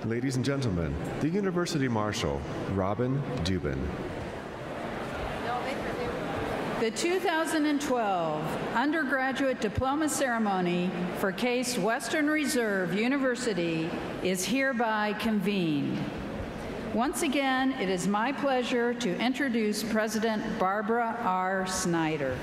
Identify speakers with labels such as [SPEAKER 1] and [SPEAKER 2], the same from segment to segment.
[SPEAKER 1] Ladies and gentlemen, the University Marshal, Robin Dubin.
[SPEAKER 2] The 2012 Undergraduate Diploma Ceremony for Case Western Reserve University is hereby convened. Once again, it is my pleasure to introduce President Barbara R. Snyder.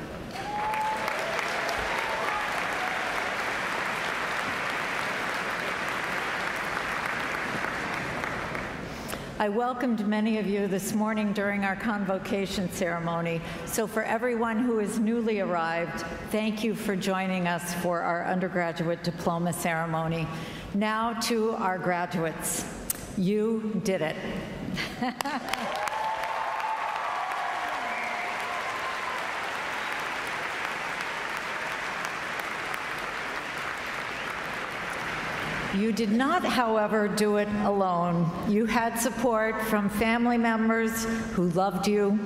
[SPEAKER 3] I welcomed many of you this morning during our convocation ceremony. So for everyone who is newly arrived, thank you for joining us for our undergraduate diploma ceremony. Now to our graduates. You did it. You did not, however, do it alone. You had support from family members who loved you,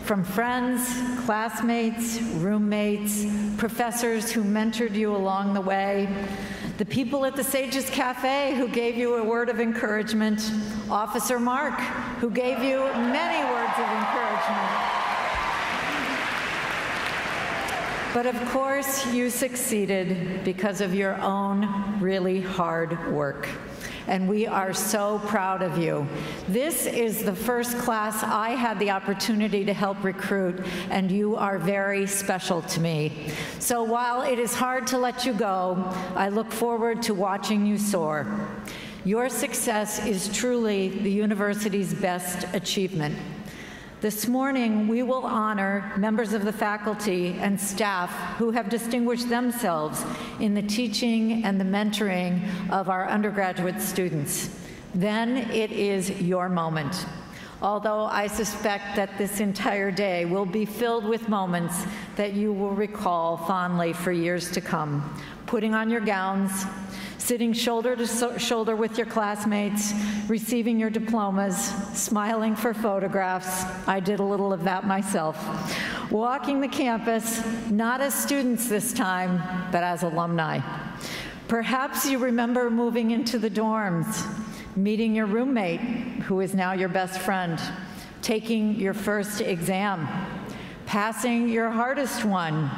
[SPEAKER 3] from friends, classmates, roommates, professors who mentored you along the way, the people at the Sages Cafe who gave you a word of encouragement, Officer Mark, who gave you many words of encouragement. But of course, you succeeded because of your own really hard work. And we are so proud of you. This is the first class I had the opportunity to help recruit, and you are very special to me. So while it is hard to let you go, I look forward to watching you soar. Your success is truly the university's best achievement. This morning, we will honor members of the faculty and staff who have distinguished themselves in the teaching and the mentoring of our undergraduate students. Then it is your moment. Although I suspect that this entire day will be filled with moments that you will recall fondly for years to come. Putting on your gowns, sitting shoulder to shoulder with your classmates, receiving your diplomas, smiling for photographs. I did a little of that myself. Walking the campus, not as students this time, but as alumni. Perhaps you remember moving into the dorms, meeting your roommate, who is now your best friend, taking your first exam, passing your hardest one,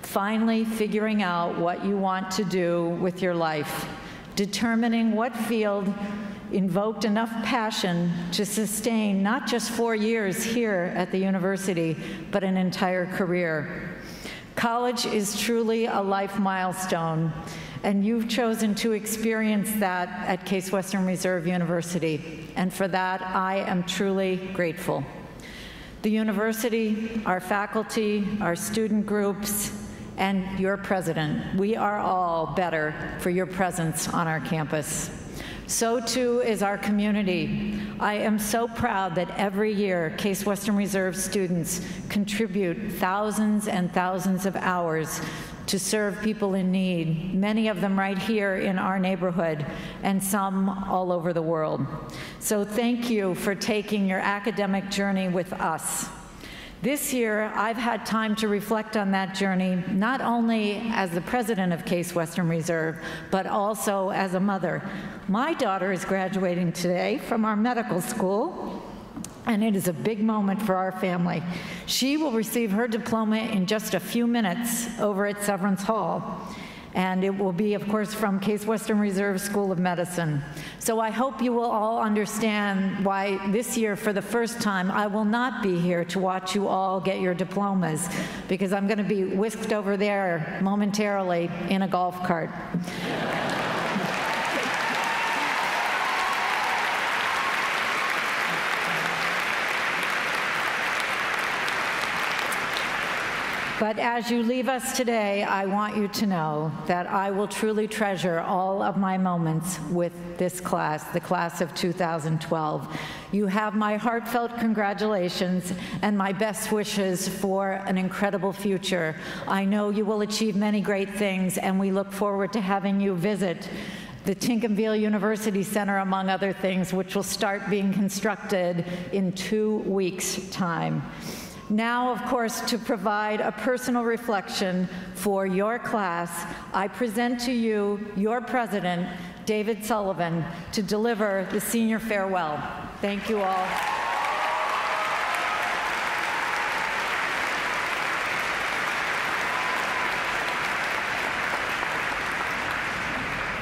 [SPEAKER 3] finally figuring out what you want to do with your life, determining what field invoked enough passion to sustain not just 4 years here at the university, but an entire career. College is truly a life milestone, and you've chosen to experience that at Case Western Reserve University, and for that, I am truly grateful. The university, our faculty, our student groups, and your president, we are all better for your presence on our campus. So too is our community. I am so proud that every year Case Western Reserve students contribute thousands and thousands of hours to serve people in need, many of them right here in our neighborhood, and some all over the world. So thank you for taking your academic journey with us. This year, I've had time to reflect on that journey, not only as the president of Case Western Reserve, but also as a mother. My daughter is graduating today from our medical school, and it is a big moment for our family. She will receive her diploma in just a few minutes over at Severance Hall. And it will be, of course, from Case Western Reserve School of Medicine. So I hope you will all understand why this year, for the first time, I will not be here to watch you all get your diplomas, because I'm going to be whisked over there momentarily in a golf cart. But as you leave us today, I want you to know that I will truly treasure all of my moments with this class, the class of 2012. You have my heartfelt congratulations and my best wishes for an incredible future. I know you will achieve many great things, and we look forward to having you visit the Tinkerville University Center, among other things, which will start being constructed in 2 weeks' time. Now, of course, to provide a personal reflection for your class, I present to you your president, David Sullivan, to deliver the senior farewell. Thank you all.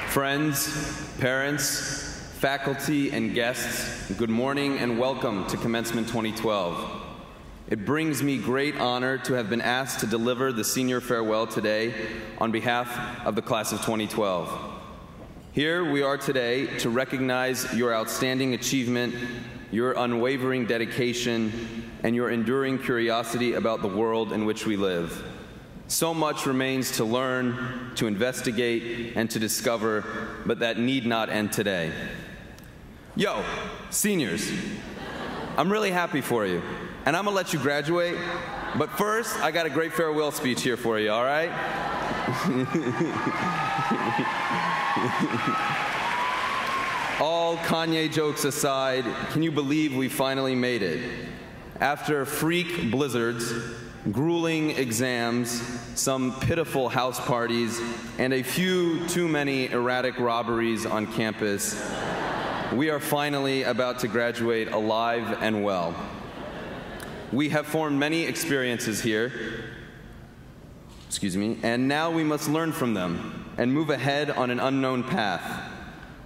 [SPEAKER 4] Friends, parents, faculty, and guests, good morning and welcome to Commencement 2012. It brings me great honor to have been asked to deliver the senior farewell today on behalf of the class of 2012. Here we are today to recognize your outstanding achievement, your unwavering dedication, and your enduring curiosity about the world in which we live. So much remains to learn, to investigate, and to discover, but that need not end today. Yo, seniors, I'm really happy for you, and I'm gonna let you graduate, but first, I got a great farewell speech here for you, all right? All Kanye jokes aside, can you believe we finally made it? After freak blizzards, grueling exams, some pitiful house parties, and a few too many erratic robberies on campus, we are finally about to graduate alive and well. We have formed many experiences here, and now we must learn from them and move ahead on an unknown path.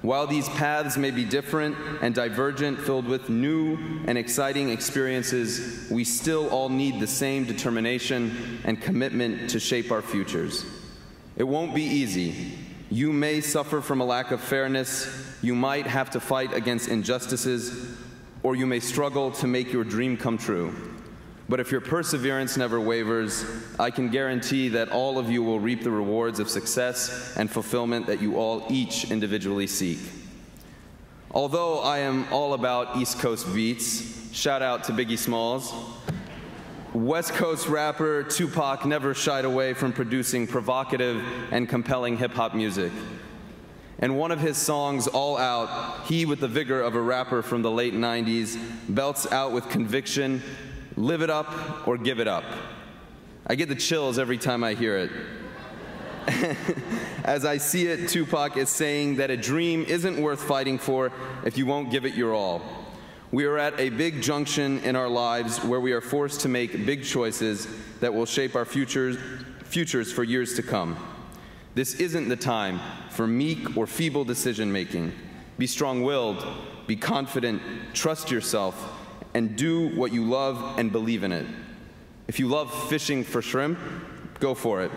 [SPEAKER 4] While these paths may be different and divergent, filled with new and exciting experiences, we still all need the same determination and commitment to shape our futures. It won't be easy. You may suffer from a lack of fairness, you might have to fight against injustices, or you may struggle to make your dream come true. But if your perseverance never wavers, I can guarantee that all of you will reap the rewards of success and fulfillment that you all each individually seek. Although I am all about East Coast beats, shout out to Biggie Smalls, West Coast rapper Tupac never shied away from producing provocative and compelling hip-hop music. And one of his songs, All Out, he, with the vigor of a rapper from the late 90s, belts out with conviction, live it up or give it up. I get the chills every time I hear it. As I see it, Tupac is saying that a dream isn't worth fighting for if you won't give it your all. We are at a big junction in our lives where we are forced to make big choices that will shape our futures for years to come. This isn't the time for meek or feeble decision-making. Be strong-willed, be confident, trust yourself, and do what you love and believe in it. If you love fishing for shrimp, go for it.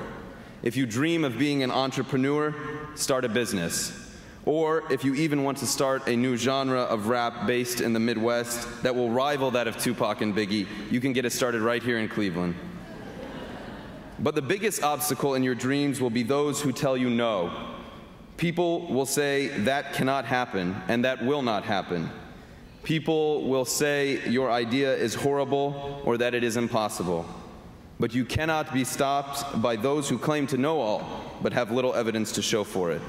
[SPEAKER 4] If you dream of being an entrepreneur, start a business. Or if you even want to start a new genre of rap based in the Midwest that will rival that of Tupac and Biggie, you can get it started right here in Cleveland. But the biggest obstacle in your dreams will be those who tell you no. People will say that cannot happen and that will not happen. People will say your idea is horrible or that it is impossible. But you cannot be stopped by those who claim to know all, but have little evidence to show for it.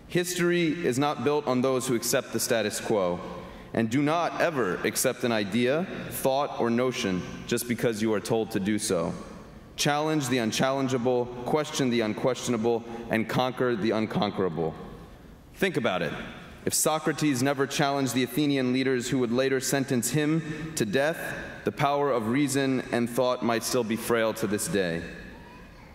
[SPEAKER 4] History is not built on those who accept the status quo, and do not ever accept an idea, thought, or notion just because you are told to do so. Challenge the unchallengeable, question the unquestionable, and conquer the unconquerable. Think about it. If Socrates never challenged the Athenian leaders who would later sentence him to death, the power of reason and thought might still be frail to this day.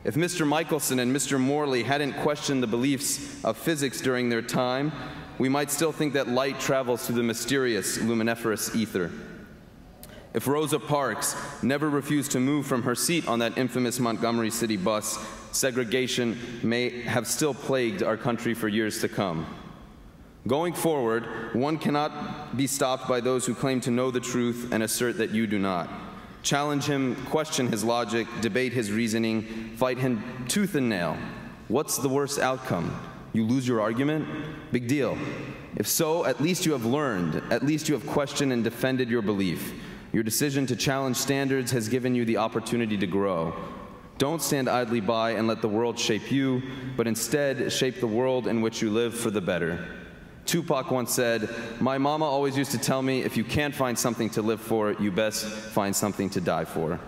[SPEAKER 4] If Mr. Michelson and Mr. Morley hadn't questioned the beliefs of physics during their time, we might still think that light travels through the mysterious luminiferous ether. If Rosa Parks never refused to move from her seat on that infamous Montgomery City bus, segregation may have still plagued our country for years to come. Going forward, one cannot be stopped by those who claim to know the truth and assert that you do not. Challenge him, question his logic, debate his reasoning, fight him tooth and nail. What's the worst outcome? You lose your argument? Big deal. If so, at least you have learned, at least you have questioned and defended your belief. Your decision to challenge standards has given you the opportunity to grow. Don't stand idly by and let the world shape you, but instead shape the world in which you live for the better. Tupac once said, "My mama always used to tell me, if you can't find something to live for, you best find something to die for."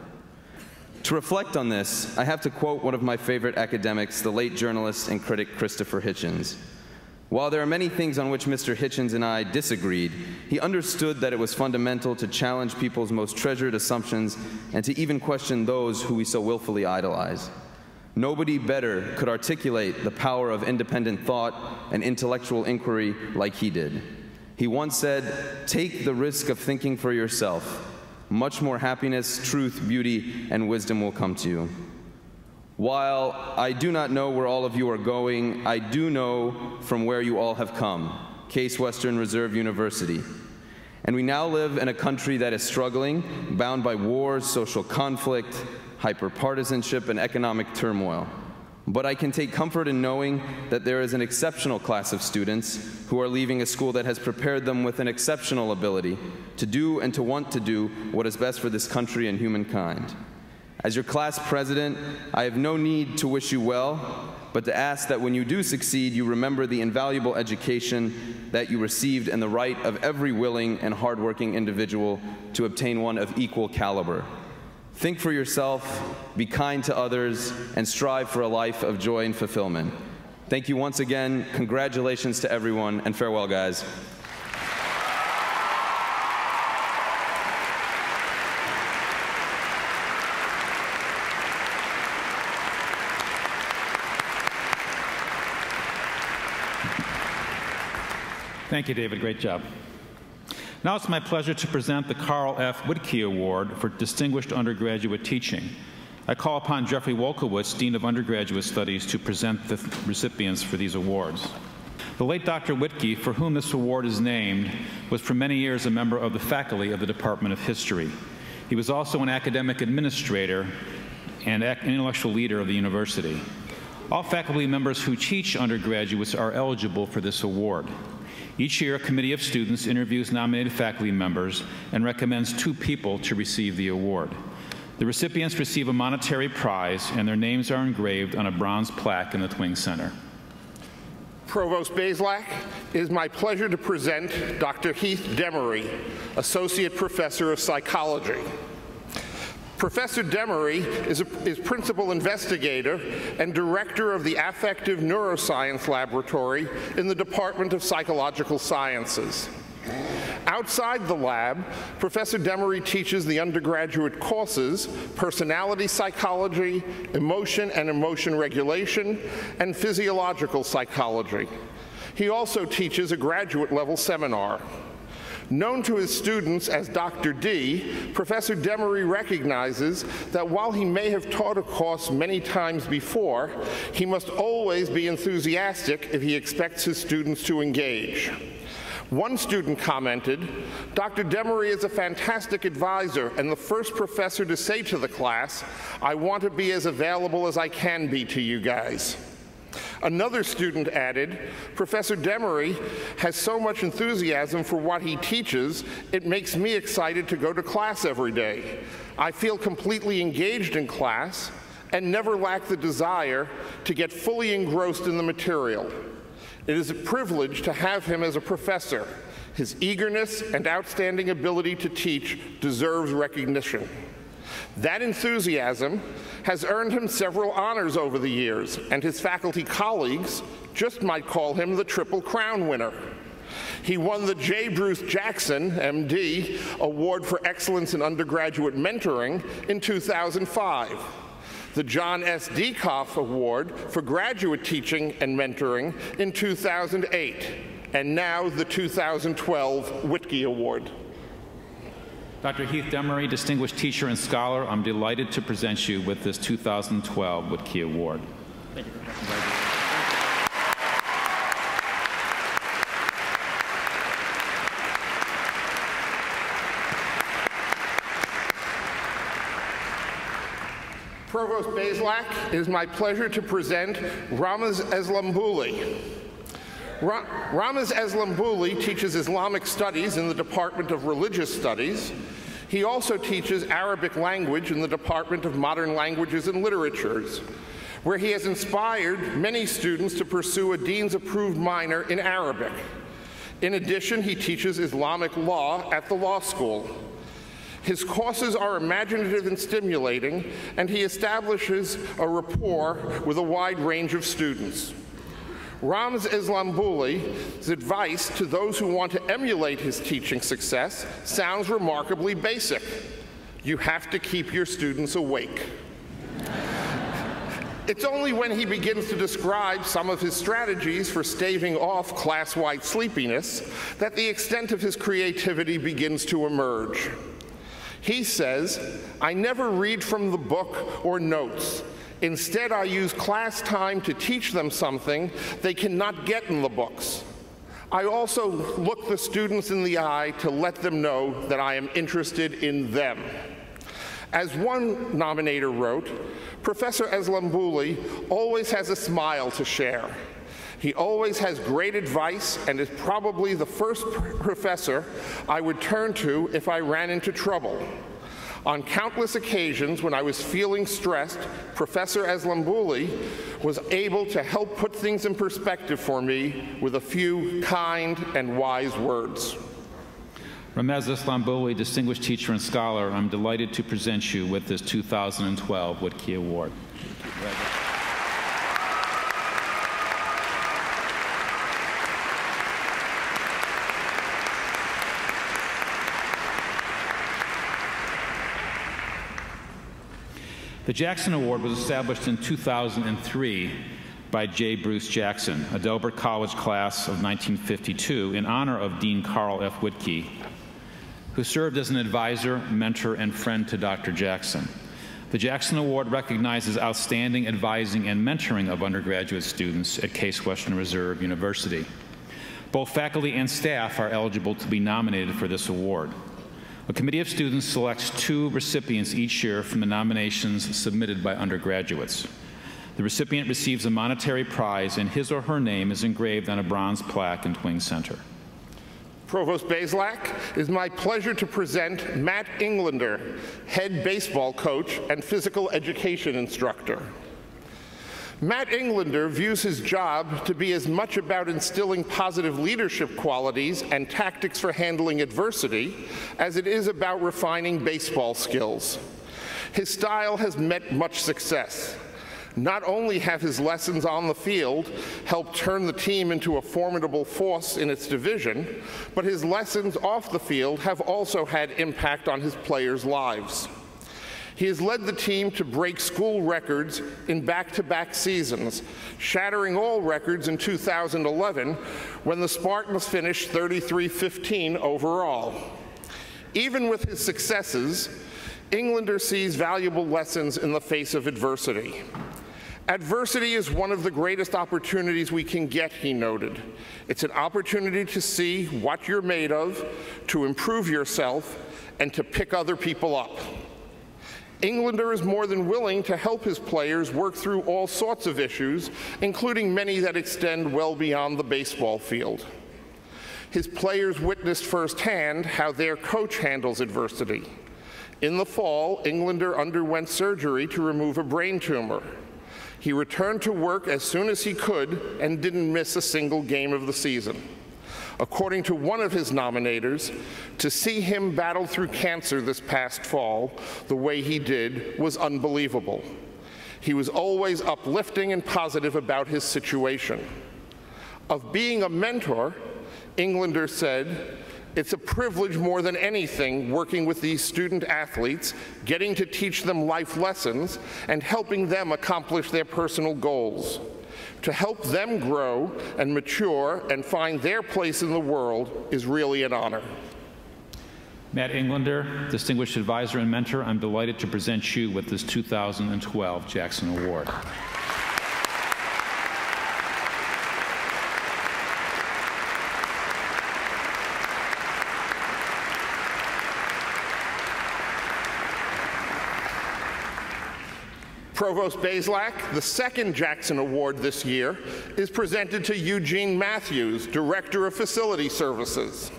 [SPEAKER 4] To reflect on this, I have to quote one of my favorite academics, the late journalist and critic Christopher Hitchens. While there are many things on which Mr. Hitchens and I disagreed, he understood that it was fundamental to challenge people's most treasured assumptions and to even question those who we so willfully idolize. Nobody better could articulate the power of independent thought and intellectual inquiry like he did. He once said, "Take the risk of thinking for yourself. Much more happiness, truth, beauty, and wisdom will come to you." While I do not know where all of you are going, I do know from where you all have come, Case Western Reserve University. And we now live in a country that is struggling, bound by wars, social conflict, hyperpartisanship, and economic turmoil. But I can take comfort in knowing that there is an exceptional class of students who are leaving a school that has prepared them with an exceptional ability to do and to want to do what is best for this country and humankind. As your class president, I have no need to wish you well, but to ask that when you do succeed, you remember the invaluable education that you received and the right of every willing and hardworking individual to obtain one of equal caliber. Think for yourself, be kind to others, and strive for a life of joy and fulfillment. Thank you once again. Congratulations to everyone, and farewell, guys.
[SPEAKER 5] Thank you, David. Great job. Now it's my pleasure to present the Carl F. Whitkey Award for Distinguished Undergraduate Teaching. I call upon Jeffrey Wolkowitz, Dean of Undergraduate Studies, to present the recipients for these awards. The late Dr. Whitkey, for whom this award is named, was for many years a member of the faculty of the Department of History. He was also an academic administrator and intellectual leader of the university. All faculty members who teach undergraduates are eligible for this award. Each year, a committee of students interviews nominated faculty members and recommends 2 people to receive the award. The recipients receive a monetary prize, and their names are engraved on a bronze plaque in the Twing Center.
[SPEAKER 6] Provost Bazelak, it is my pleasure to present Dr. Heath Demery, Associate Professor of Psychology. Professor Demery is Principal Investigator and Director of the Affective Neuroscience Laboratory in the Department of Psychological Sciences. Outside the lab, Professor Demery teaches the undergraduate courses Personality Psychology, Emotion and Emotion Regulation, and Physiological Psychology. He also teaches a graduate-level seminar. Known to his students as Dr. D, Professor Demery recognizes that while he may have taught a course many times before, he must always be enthusiastic if he expects his students to engage. One student commented, "Dr. Demery is a fantastic advisor and the first professor to say to the class, 'I want to be as available as I can be to you guys.'" Another student added, "Professor Demery has so much enthusiasm for what he teaches, it makes me excited to go to class every day. I feel completely engaged in class and never lack the desire to get fully engrossed in the material. It is a privilege to have him as a professor. His eagerness and outstanding ability to teach deserves recognition." That enthusiasm has earned him several honors over the years, and his faculty colleagues just might call him the Triple Crown winner. He won the J. Bruce Jackson, MD, Award for Excellence in Undergraduate Mentoring in 2005, the John S. Dekoff Award for Graduate Teaching and Mentoring in 2008, and now the 2012 Whitkey Award.
[SPEAKER 5] Dr. Heath Demery, Distinguished Teacher and Scholar, I'm delighted to present you with this 2012 Whitkey Award. Thank you.
[SPEAKER 6] Provost Bazelak, it is my pleasure to present Ramaz Eslambouli. Ramaz Eslambouli teaches Islamic Studies in the Department of Religious Studies. He also teaches Arabic language in the Department of Modern Languages and Literatures, where he has inspired many students to pursue a Dean's Approved minor in Arabic. In addition, he teaches Islamic law at the law school. His courses are imaginative and stimulating, and he establishes a rapport with a wide range of students. Rams Islamboulih's advice to those who want to emulate his teaching success sounds remarkably basic. You have to keep your students awake. It's only when he begins to describe some of his strategies for staving off class-wide sleepiness that the extent of his creativity begins to emerge. He says, "I never read from the book or notes. Instead, I use class time to teach them something they cannot get in the books. I also look the students in the eye to let them know that I am interested in them." As one nominator wrote, Professor Eslambouli always has a smile to share. He always has great advice and is probably the first professor I would turn to if I ran into trouble. On countless occasions when I was feeling stressed, Professor Eslambouli was able to help put things in perspective for me with a few kind and wise words.
[SPEAKER 5] Ramez Islambouli, distinguished teacher and scholar, I'm delighted to present you with this 2012 Whitkey Award. The Jackson Award was established in 2003 by J. Bruce Jackson, a Delbert College class of 1952, in honor of Dean Carl F. Whitkey, who served as an advisor, mentor, and friend to Dr. Jackson. The Jackson Award recognizes outstanding advising and mentoring of undergraduate students at Case Western Reserve University. Both faculty and staff are eligible to be nominated for this award. A committee of students selects 2 recipients each year from the nominations submitted by undergraduates. The recipient receives a monetary prize, and his or her name is engraved on a bronze plaque in Twing Center.
[SPEAKER 6] Provost Bazelak, it is my pleasure to present Matt Englander, head baseball coach and physical education instructor. Matt Englander views his job to be as much about instilling positive leadership qualities and tactics for handling adversity as it is about refining baseball skills. His style has met much success. Not only have his lessons on the field helped turn the team into a formidable force in its division, but his lessons off the field have also had impact on his players' lives. He has led the team to break school records in back-to-back seasons, shattering all records in 2011 when the Spartans finished 33-15 overall. Even with his successes, Englander sees valuable lessons in the face of adversity. Adversity is one of the greatest opportunities we can get, he noted. It's an opportunity to see what you're made of, to improve yourself, and to pick other people up. Englander is more than willing to help his players work through all sorts of issues, including many that extend well beyond the baseball field. His players witnessed firsthand how their coach handles adversity. In the fall, Englander underwent surgery to remove a brain tumor. He returned to work as soon as he could and didn't miss a single game of the season. According to one of his nominators, to see him battle through cancer this past fall the way he did was unbelievable. He was always uplifting and positive about his situation. Of being a mentor, Englander said, "It's a privilege more than anything working with these student athletes, getting to teach them life lessons and helping them accomplish their personal goals. To help them grow and mature and find their place in the world is really an honor."
[SPEAKER 5] Matt Englander, distinguished advisor and mentor, I'm delighted to present you with this 2012 Jackson Award.
[SPEAKER 6] Provost Bazelak, the second Jackson Award this year is presented to Eugene Matthews, Director of Facility Services.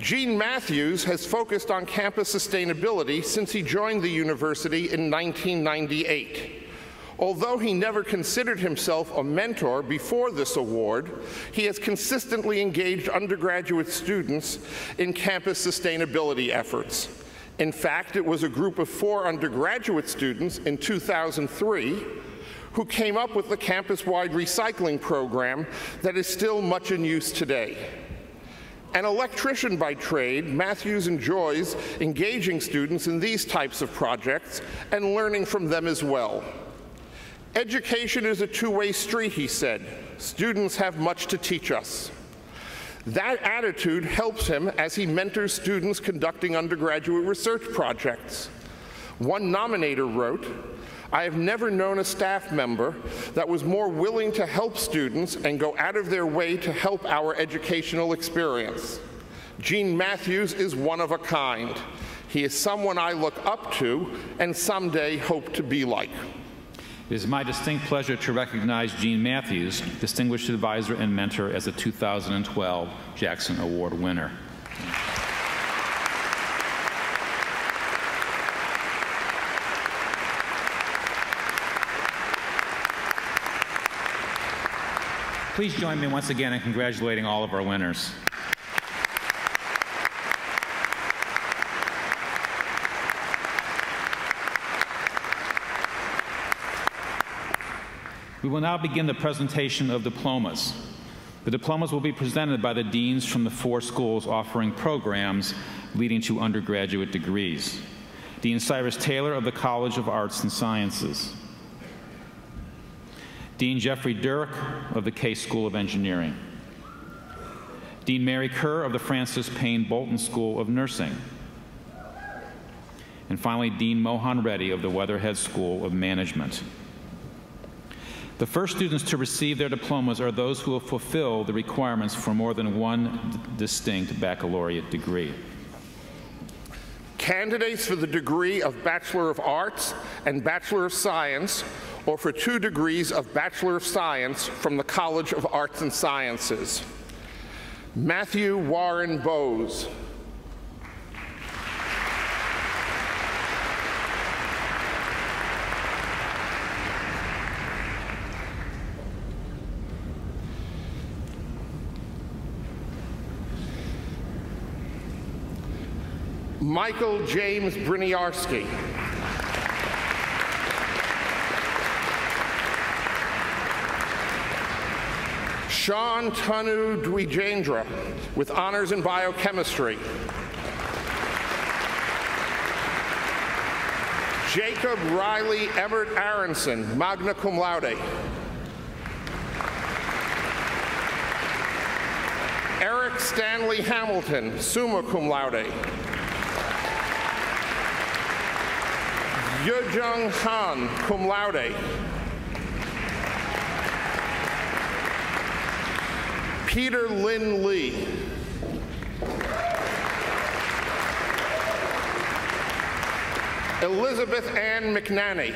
[SPEAKER 6] Gene Matthews has focused on campus sustainability since he joined the university in 1998. Although he never considered himself a mentor before this award, he has consistently engaged undergraduate students in campus sustainability efforts. In fact, it was a group of 4 undergraduate students in 2003 who came up with the campus-wide recycling program that is still much in use today. An electrician by trade, Matthews enjoys engaging students in these types of projects and learning from them as well. Education is a two-way street, he said. Students have much to teach us. That attitude helps him as he mentors students conducting undergraduate research projects. One nominator wrote, "I have never known a staff member that was more willing to help students and go out of their way to help our educational experience. Gene Matthews is one of a kind. He is someone I look up to and someday hope to be like."
[SPEAKER 5] It is my distinct pleasure to recognize Gene Matthews, Distinguished Advisor and Mentor, as a 2012 Jackson Award winner. Please join me once again in congratulating all of our winners. We will now begin the presentation of diplomas. The diplomas will be presented by the deans from the 4 schools offering programs leading to undergraduate degrees. Dean Cyrus Taylor of the College of Arts and Sciences. Dean Jeffrey Durek of the Case School of Engineering. Dean Mary Kerr of the Francis Payne Bolton School of Nursing. And finally, Dean Mohan Reddy of the Weatherhead School of Management. The first students to receive their diplomas are those who have fulfilled the requirements for more than one distinct baccalaureate degree.
[SPEAKER 6] Candidates for the degree of Bachelor of Arts and Bachelor of Science, or for 2 degrees of Bachelor of Science from the College of Arts and Sciences. Matthew Warren Bowes. Michael James Briniarski. Sean Tanu Dwijendra with honors in biochemistry. Jacob Riley Everett Aronson, magna cum laude. Eric Stanley Hamilton, summa cum laude. Yejung Han, cum laude. Peter Lynn Lee. Elizabeth Ann McNanny.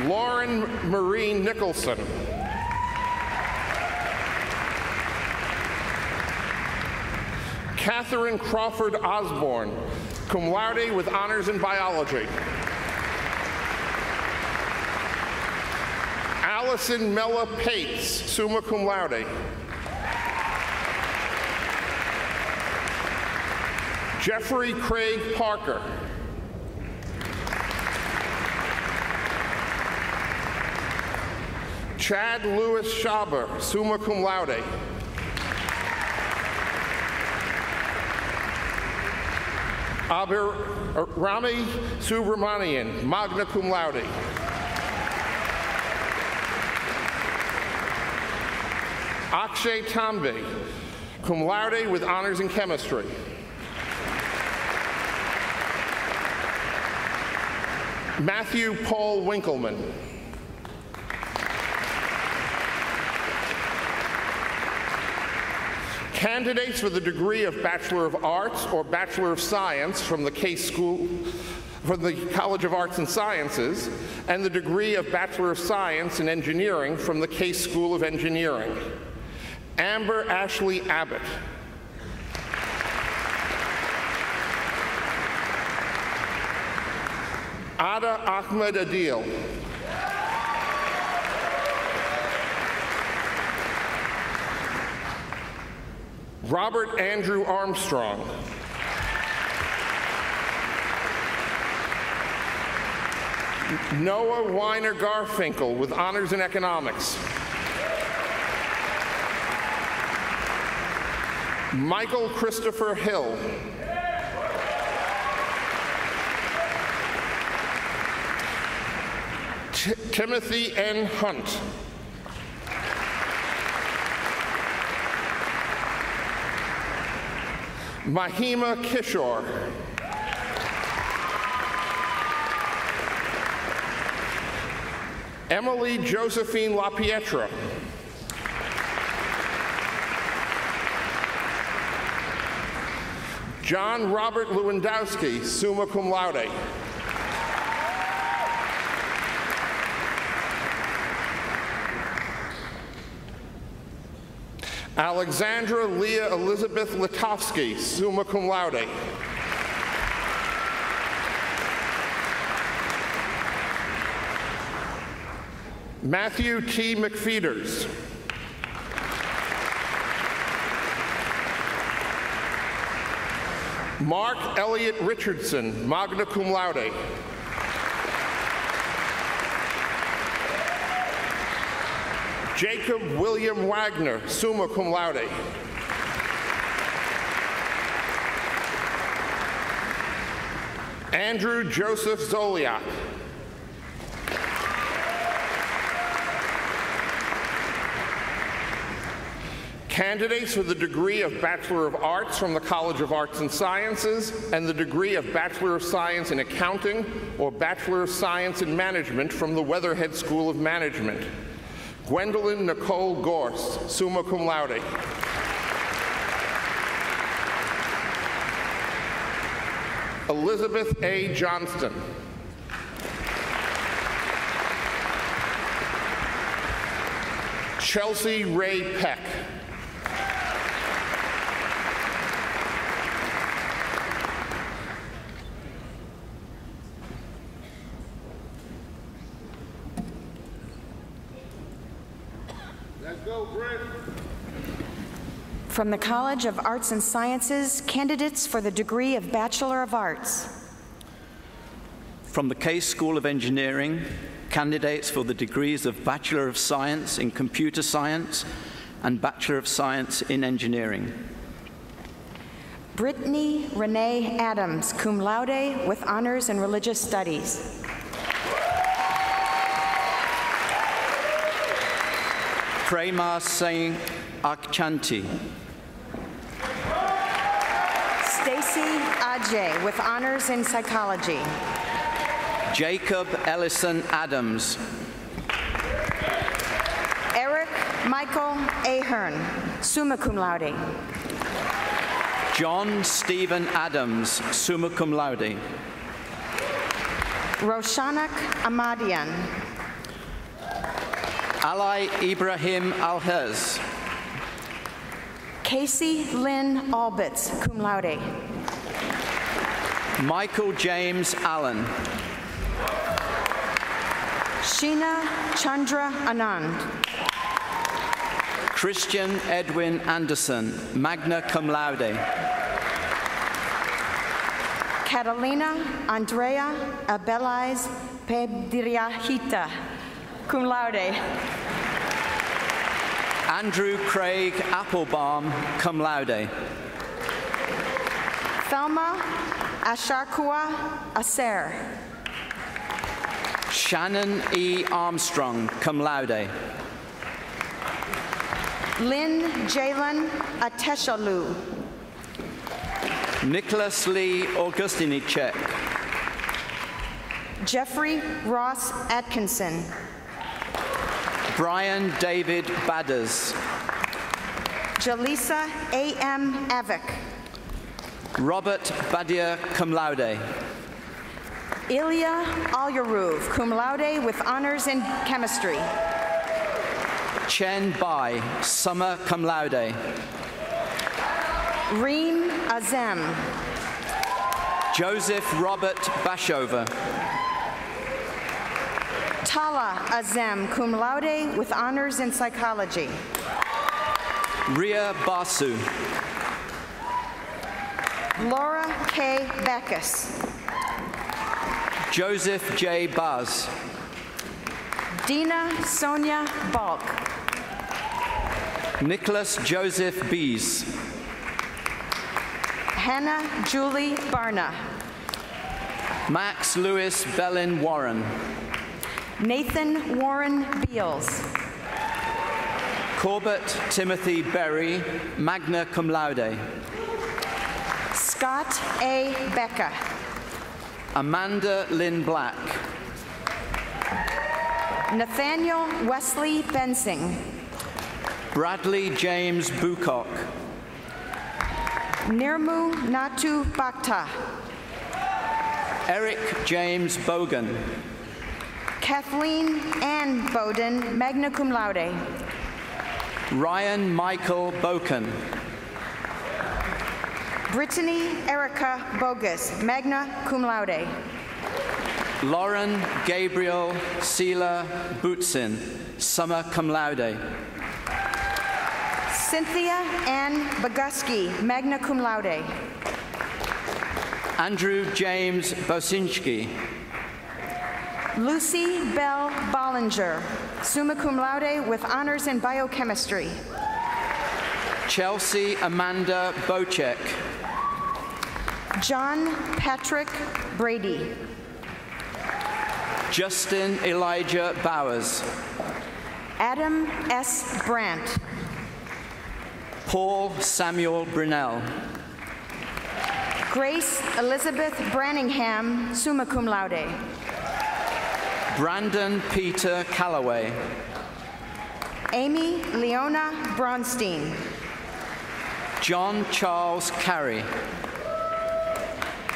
[SPEAKER 6] Lauren Marie Nicholson. Catherine Crawford Osborne, cum laude with honors in biology. Allison Mella Pates, summa cum laude. Jeffrey Craig Parker. Chad Lewis Schaber, summa cum laude. Rami Subramanian, magna cum laude. Akshay Tambe, cum laude with honors in chemistry. Matthew Paul Winkleman. Candidates for the degree of Bachelor of Arts or Bachelor of Science from the Case School, from the College of Arts and Sciences, and the degree of Bachelor of Science in Engineering from the Case School of Engineering. Amber Ashley Abbott. Ada Ahmed Adil. Robert Andrew Armstrong. Noah Weiner Garfinkel with honors in economics. Michael Christopher Hill. Timothy N. Hunt. Mahima Kishore. Emily Josephine LaPietra. John Robert Lewandowski, summa cum laude. Alexandra Leah Elizabeth Litovsky, summa cum laude. Matthew T. McFeeters. Mark Elliott Richardson, magna cum laude. Jacob William Wagner, summa cum laude. Andrew Joseph Zoliak. Candidates for the degree of Bachelor of Arts from the College of Arts and Sciences and the degree of Bachelor of Science in Accounting or Bachelor of Science in Management from the Weatherhead School of Management. Gwendolyn Nicole Gorst, summa cum laude. Elizabeth A. Johnston. Chelsea Ray Peck.
[SPEAKER 7] From the College of Arts and Sciences, candidates for the degree of Bachelor of Arts.
[SPEAKER 8] From the Case School of Engineering, candidates for the degrees of Bachelor of Science in Computer Science and Bachelor of Science in Engineering.
[SPEAKER 7] Brittany Renee Adams, cum laude with honors in Religious Studies.
[SPEAKER 8] Prema Singh Akchanti.
[SPEAKER 7] Stacy Ajay with honors in Psychology.
[SPEAKER 8] Jacob Ellison Adams.
[SPEAKER 7] Eric Michael Ahern, summa cum laude.
[SPEAKER 8] John Stephen Adams, summa cum laude.
[SPEAKER 7] Roshanak Ahmadian.
[SPEAKER 8] Ali Ibrahim Alhez.
[SPEAKER 7] Casey Lynn Albitz, cum laude.
[SPEAKER 8] Michael James Allen.
[SPEAKER 7] Sheena Chandra Anand.
[SPEAKER 8] Christian Edwin Anderson, magna cum laude.
[SPEAKER 7] Catalina Andrea Abelais Pedriahita, cum laude.
[SPEAKER 8] Andrew Craig Applebaum, cum laude.
[SPEAKER 7] Thelma Asharkua Aser.
[SPEAKER 8] Shannon E. Armstrong, cum laude.
[SPEAKER 7] Lynn Jalen Ateshalu.
[SPEAKER 8] Nicholas Lee Augustinichek.
[SPEAKER 7] Jeffrey Ross Atkinson.
[SPEAKER 8] Brian David Badders.
[SPEAKER 7] Jalisa A.M. Avik.
[SPEAKER 8] Robert Badia, cum laude.
[SPEAKER 7] Ilya Alyaruv, cum laude with honors in chemistry.
[SPEAKER 8] Chen Bai, summa cum laude.
[SPEAKER 7] Reem Azem.
[SPEAKER 8] Joseph Robert Bashover.
[SPEAKER 7] Tala Azem, cum laude with honors in psychology.
[SPEAKER 8] Ria Basu.
[SPEAKER 7] Laura K. Backus.
[SPEAKER 8] Joseph J. Buzz.
[SPEAKER 7] Dina Sonia Balk.
[SPEAKER 8] Nicholas Joseph Bees.
[SPEAKER 7] Hannah Julie Barna.
[SPEAKER 8] Max Lewis Bellin Warren.
[SPEAKER 7] Nathan Warren Beals.
[SPEAKER 8] Corbett Timothy Berry, magna cum laude.
[SPEAKER 7] Scott A. Becca.
[SPEAKER 8] Amanda Lynn Black.
[SPEAKER 7] Nathaniel Wesley Bensing.
[SPEAKER 8] Bradley James Bucock.
[SPEAKER 7] Nirmu Natu Bhakta.
[SPEAKER 8] Eric James Bogan.
[SPEAKER 7] Kathleen Ann Bowden, magna cum laude.
[SPEAKER 8] Ryan Michael Boken.
[SPEAKER 7] Brittany Erica Bogus, magna cum laude.
[SPEAKER 8] Lauren Gabriel Sela Bootsin, summa cum laude.
[SPEAKER 7] Cynthia Ann Boguski, magna cum laude.
[SPEAKER 8] Andrew James Bosinski.
[SPEAKER 7] Lucy Bell Bollinger, summa cum laude with honors in biochemistry.
[SPEAKER 8] Chelsea Amanda Bocek.
[SPEAKER 7] John Patrick Brady.
[SPEAKER 8] Justin Elijah Bowers.
[SPEAKER 7] Adam S. Brandt.
[SPEAKER 8] Paul Samuel Brunel.
[SPEAKER 7] Grace Elizabeth Branningham, summa cum laude.
[SPEAKER 8] Brandon Peter Calloway.
[SPEAKER 7] Amy Leona Bronstein.
[SPEAKER 8] John Charles Carey.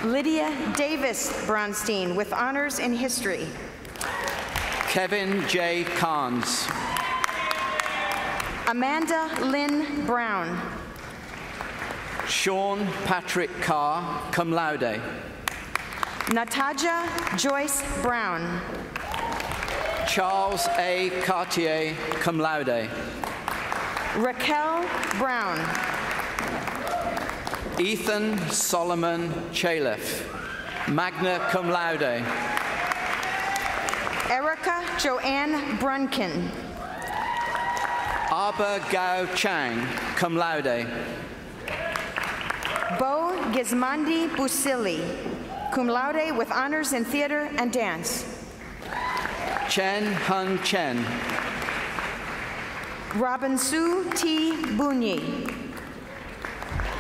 [SPEAKER 7] Lydia Davis Bronstein with honors in history.
[SPEAKER 8] Kevin J. Carnes.
[SPEAKER 7] Amanda Lynn Brown.
[SPEAKER 8] Sean Patrick Carr, cum laude.
[SPEAKER 7] Nataja Joyce Brown.
[SPEAKER 8] Charles A. Cartier, cum laude.
[SPEAKER 7] Raquel Brown.
[SPEAKER 8] Ethan Solomon Chaliff, magna cum laude.
[SPEAKER 7] Erica Joanne Brunkin.
[SPEAKER 8] Aba Gao Chang, cum laude.
[SPEAKER 7] Bo Gizmandi Busili, cum laude with honors in theater and dance.
[SPEAKER 8] Chen Hung Chen.
[SPEAKER 7] Robin Sue T. Bunyi.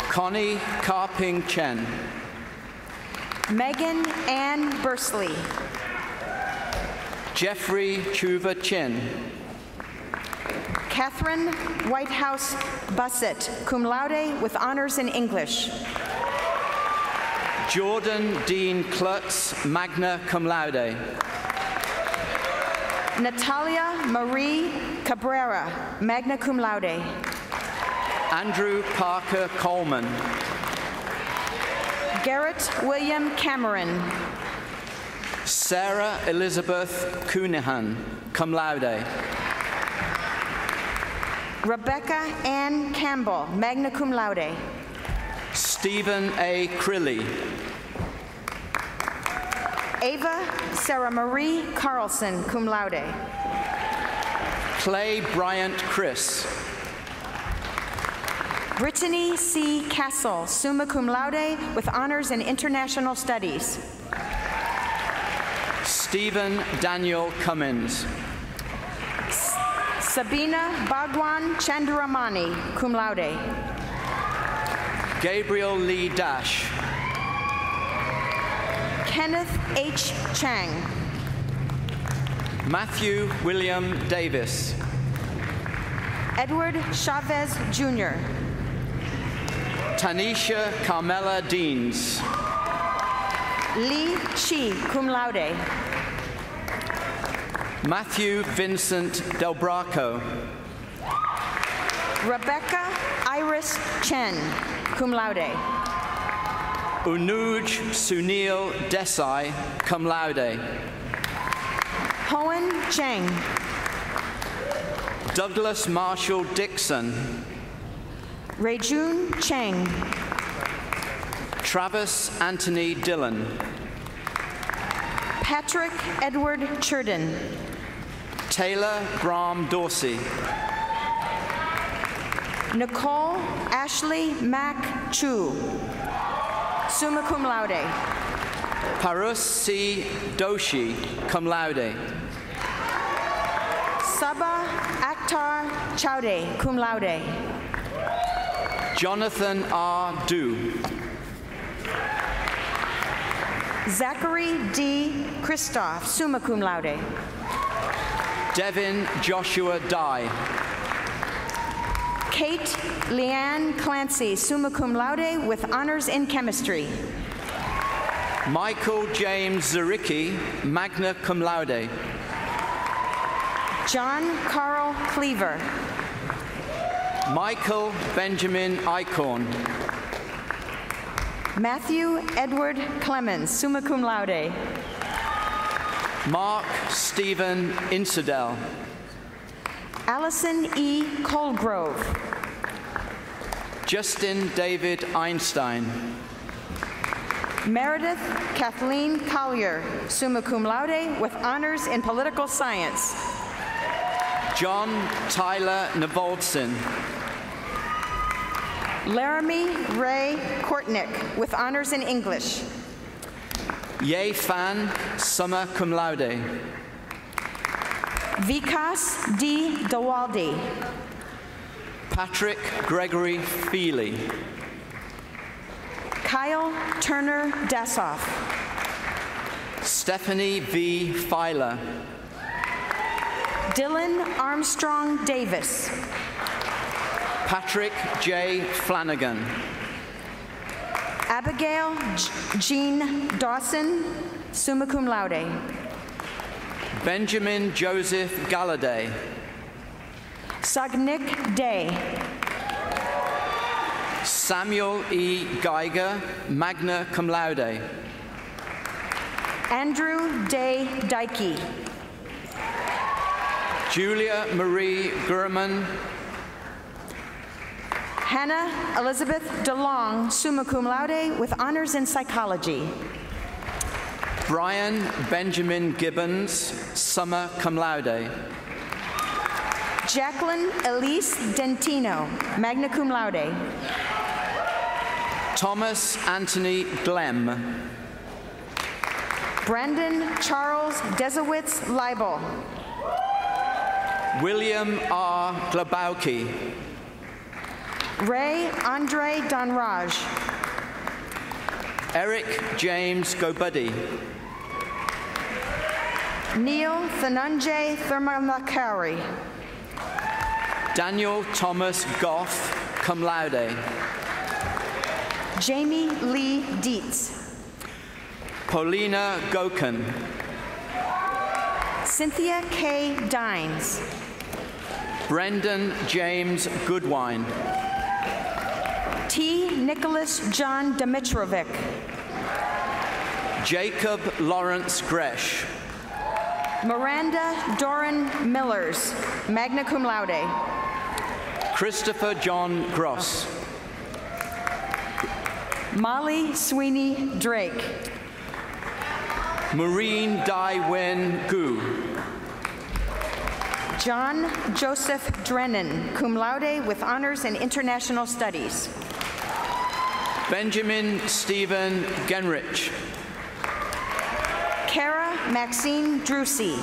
[SPEAKER 8] Connie Karping Chen.
[SPEAKER 7] Megan Ann Bursley.
[SPEAKER 8] Jeffrey Chuva Chin.
[SPEAKER 7] Catherine Whitehouse Bussett, cum laude with honors in English.
[SPEAKER 8] Jordan Dean Klutz, magna cum laude.
[SPEAKER 7] Natalia Marie Cabrera, magna cum laude.
[SPEAKER 8] Andrew Parker Coleman.
[SPEAKER 7] Garrett William Cameron.
[SPEAKER 8] Sarah Elizabeth Coonihan, cum laude.
[SPEAKER 7] Rebecca Ann Campbell, magna cum laude.
[SPEAKER 8] Stephen A. Crilly.
[SPEAKER 7] Ava Sarah Marie Carlson, cum laude.
[SPEAKER 8] Clay Bryant Chris.
[SPEAKER 7] Brittany C. Castle, summa cum laude with honors in international studies.
[SPEAKER 8] Stephen Daniel Cummins.
[SPEAKER 7] Sabina Bhagwan Chandramani, cum laude.
[SPEAKER 8] Gabriel Lee Dash.
[SPEAKER 7] Kenneth H. Chang.
[SPEAKER 8] Matthew William Davis.
[SPEAKER 7] Edward Chavez, Jr.
[SPEAKER 8] Tanisha Carmela Deans.
[SPEAKER 7] Lee Chi, cum laude.
[SPEAKER 8] Matthew Vincent Del Braco.
[SPEAKER 7] Rebecca Iris Chen, cum laude.
[SPEAKER 8] Unuj Sunil Desai, cum laude.
[SPEAKER 7] Hoan Cheng.
[SPEAKER 8] Douglas Marshall Dixon.
[SPEAKER 7] Rejun Cheng.
[SPEAKER 8] Travis Anthony Dillon.
[SPEAKER 7] Patrick Edward Churden.
[SPEAKER 8] Taylor Brahm Dorsey.
[SPEAKER 7] Nicole Ashley Mack Chu, summa cum laude.
[SPEAKER 8] Parus C. Doshi, cum laude.
[SPEAKER 7] Sabah Akhtar Chowde, cum laude.
[SPEAKER 8] Jonathan R. Du.
[SPEAKER 7] Zachary D. Christoph, summa cum laude.
[SPEAKER 8] Devin Joshua Dye.
[SPEAKER 7] Kate Leanne Clancy, summa cum laude, with honors in chemistry.
[SPEAKER 8] Michael James Zaricki, magna cum laude.
[SPEAKER 7] John Carl Cleaver.
[SPEAKER 8] Michael Benjamin Eichhorn.
[SPEAKER 7] Matthew Edward Clemens, summa cum laude.
[SPEAKER 8] Mark Stephen Insedell.
[SPEAKER 7] Allison E. Colgrove.
[SPEAKER 8] Justin David Einstein.
[SPEAKER 7] Meredith Kathleen Collier, summa cum laude, with honors in political science.
[SPEAKER 8] John Tyler Navoldson.
[SPEAKER 7] Laramie Ray Kortnick, with honors in English.
[SPEAKER 8] Ye Fan, summa cum laude.
[SPEAKER 7] Vikas D. Dawaldi.
[SPEAKER 8] Patrick Gregory Feely.
[SPEAKER 7] Kyle Turner Dassoff.
[SPEAKER 8] Stephanie V. Filer.
[SPEAKER 7] Dylan Armstrong Davis.
[SPEAKER 8] Patrick J. Flanagan.
[SPEAKER 7] Abigail Jean Dawson, summa cum laude.
[SPEAKER 8] Benjamin Joseph Galladay.
[SPEAKER 7] Sagnik Day.
[SPEAKER 8] Samuel E. Geiger, magna cum laude.
[SPEAKER 7] Andrew Day Dykey.
[SPEAKER 8] Julia Marie Gurman.
[SPEAKER 7] Hannah Elizabeth DeLong, summa cum laude, with honors in psychology.
[SPEAKER 8] Brian Benjamin Gibbons, summa cum laude.
[SPEAKER 7] Jacqueline Elise Dentino, magna cum laude.
[SPEAKER 8] Thomas Anthony Glemm.
[SPEAKER 7] Brandon Charles Desowitz Leibel.
[SPEAKER 8] William R. Glabowski.
[SPEAKER 7] Ray Andre Donraj.
[SPEAKER 8] Eric James Gobuddy.
[SPEAKER 7] Neil Thanunjay Thermalakari.
[SPEAKER 8] Daniel Thomas Goff, cum laude.
[SPEAKER 7] Jamie Lee Dietz.
[SPEAKER 8] Paulina Goken.
[SPEAKER 7] Cynthia K. Dines.
[SPEAKER 8] Brendan James Goodwine.
[SPEAKER 7] T. Nicholas John Dimitrovic.
[SPEAKER 8] Jacob Lawrence Gresh.
[SPEAKER 7] Miranda Doran Millers, magna cum laude.
[SPEAKER 8] Christopher John Gross.
[SPEAKER 7] Molly Sweeney Drake.
[SPEAKER 8] Maureen Dai Wen Gu.
[SPEAKER 7] John Joseph Drennan, cum laude, with honors in international studies.
[SPEAKER 8] Benjamin Stephen Genrich.
[SPEAKER 7] Kara Maxine Drusy.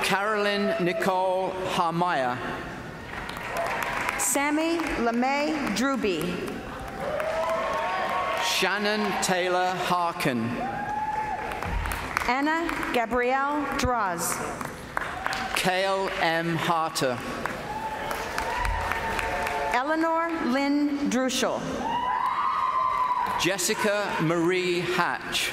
[SPEAKER 8] Carolyn Nicole Harmeyer.
[SPEAKER 7] Sammy LeMay Druby.
[SPEAKER 8] Shannon Taylor Harkin.
[SPEAKER 7] Anna Gabrielle Draws.
[SPEAKER 8] Cale M. Harter.
[SPEAKER 7] Eleanor Lynn Druschel.
[SPEAKER 8] Jessica Marie Hatch.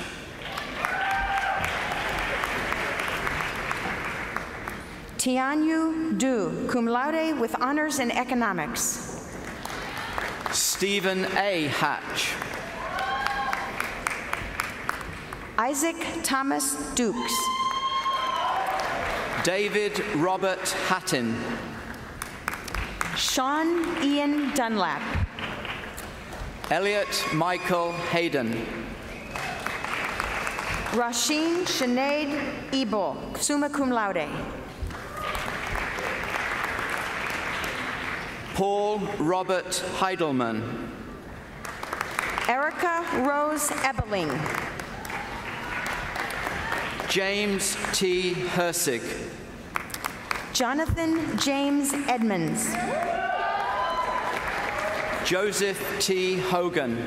[SPEAKER 7] Tianyu Du, cum laude, with honors in economics.
[SPEAKER 8] Stephen A. Hatch.
[SPEAKER 7] Isaac Thomas Dukes.
[SPEAKER 8] David Robert Hatton.
[SPEAKER 7] Sean Ian Dunlap.
[SPEAKER 8] Elliot Michael Hayden.
[SPEAKER 7] Rasheen Sinead Ebel, summa cum laude.
[SPEAKER 8] Paul Robert Heidelman.
[SPEAKER 7] Erica Rose Ebeling.
[SPEAKER 8] James T. Hersig.
[SPEAKER 7] Jonathan James Edmonds.
[SPEAKER 8] Joseph T. Hogan.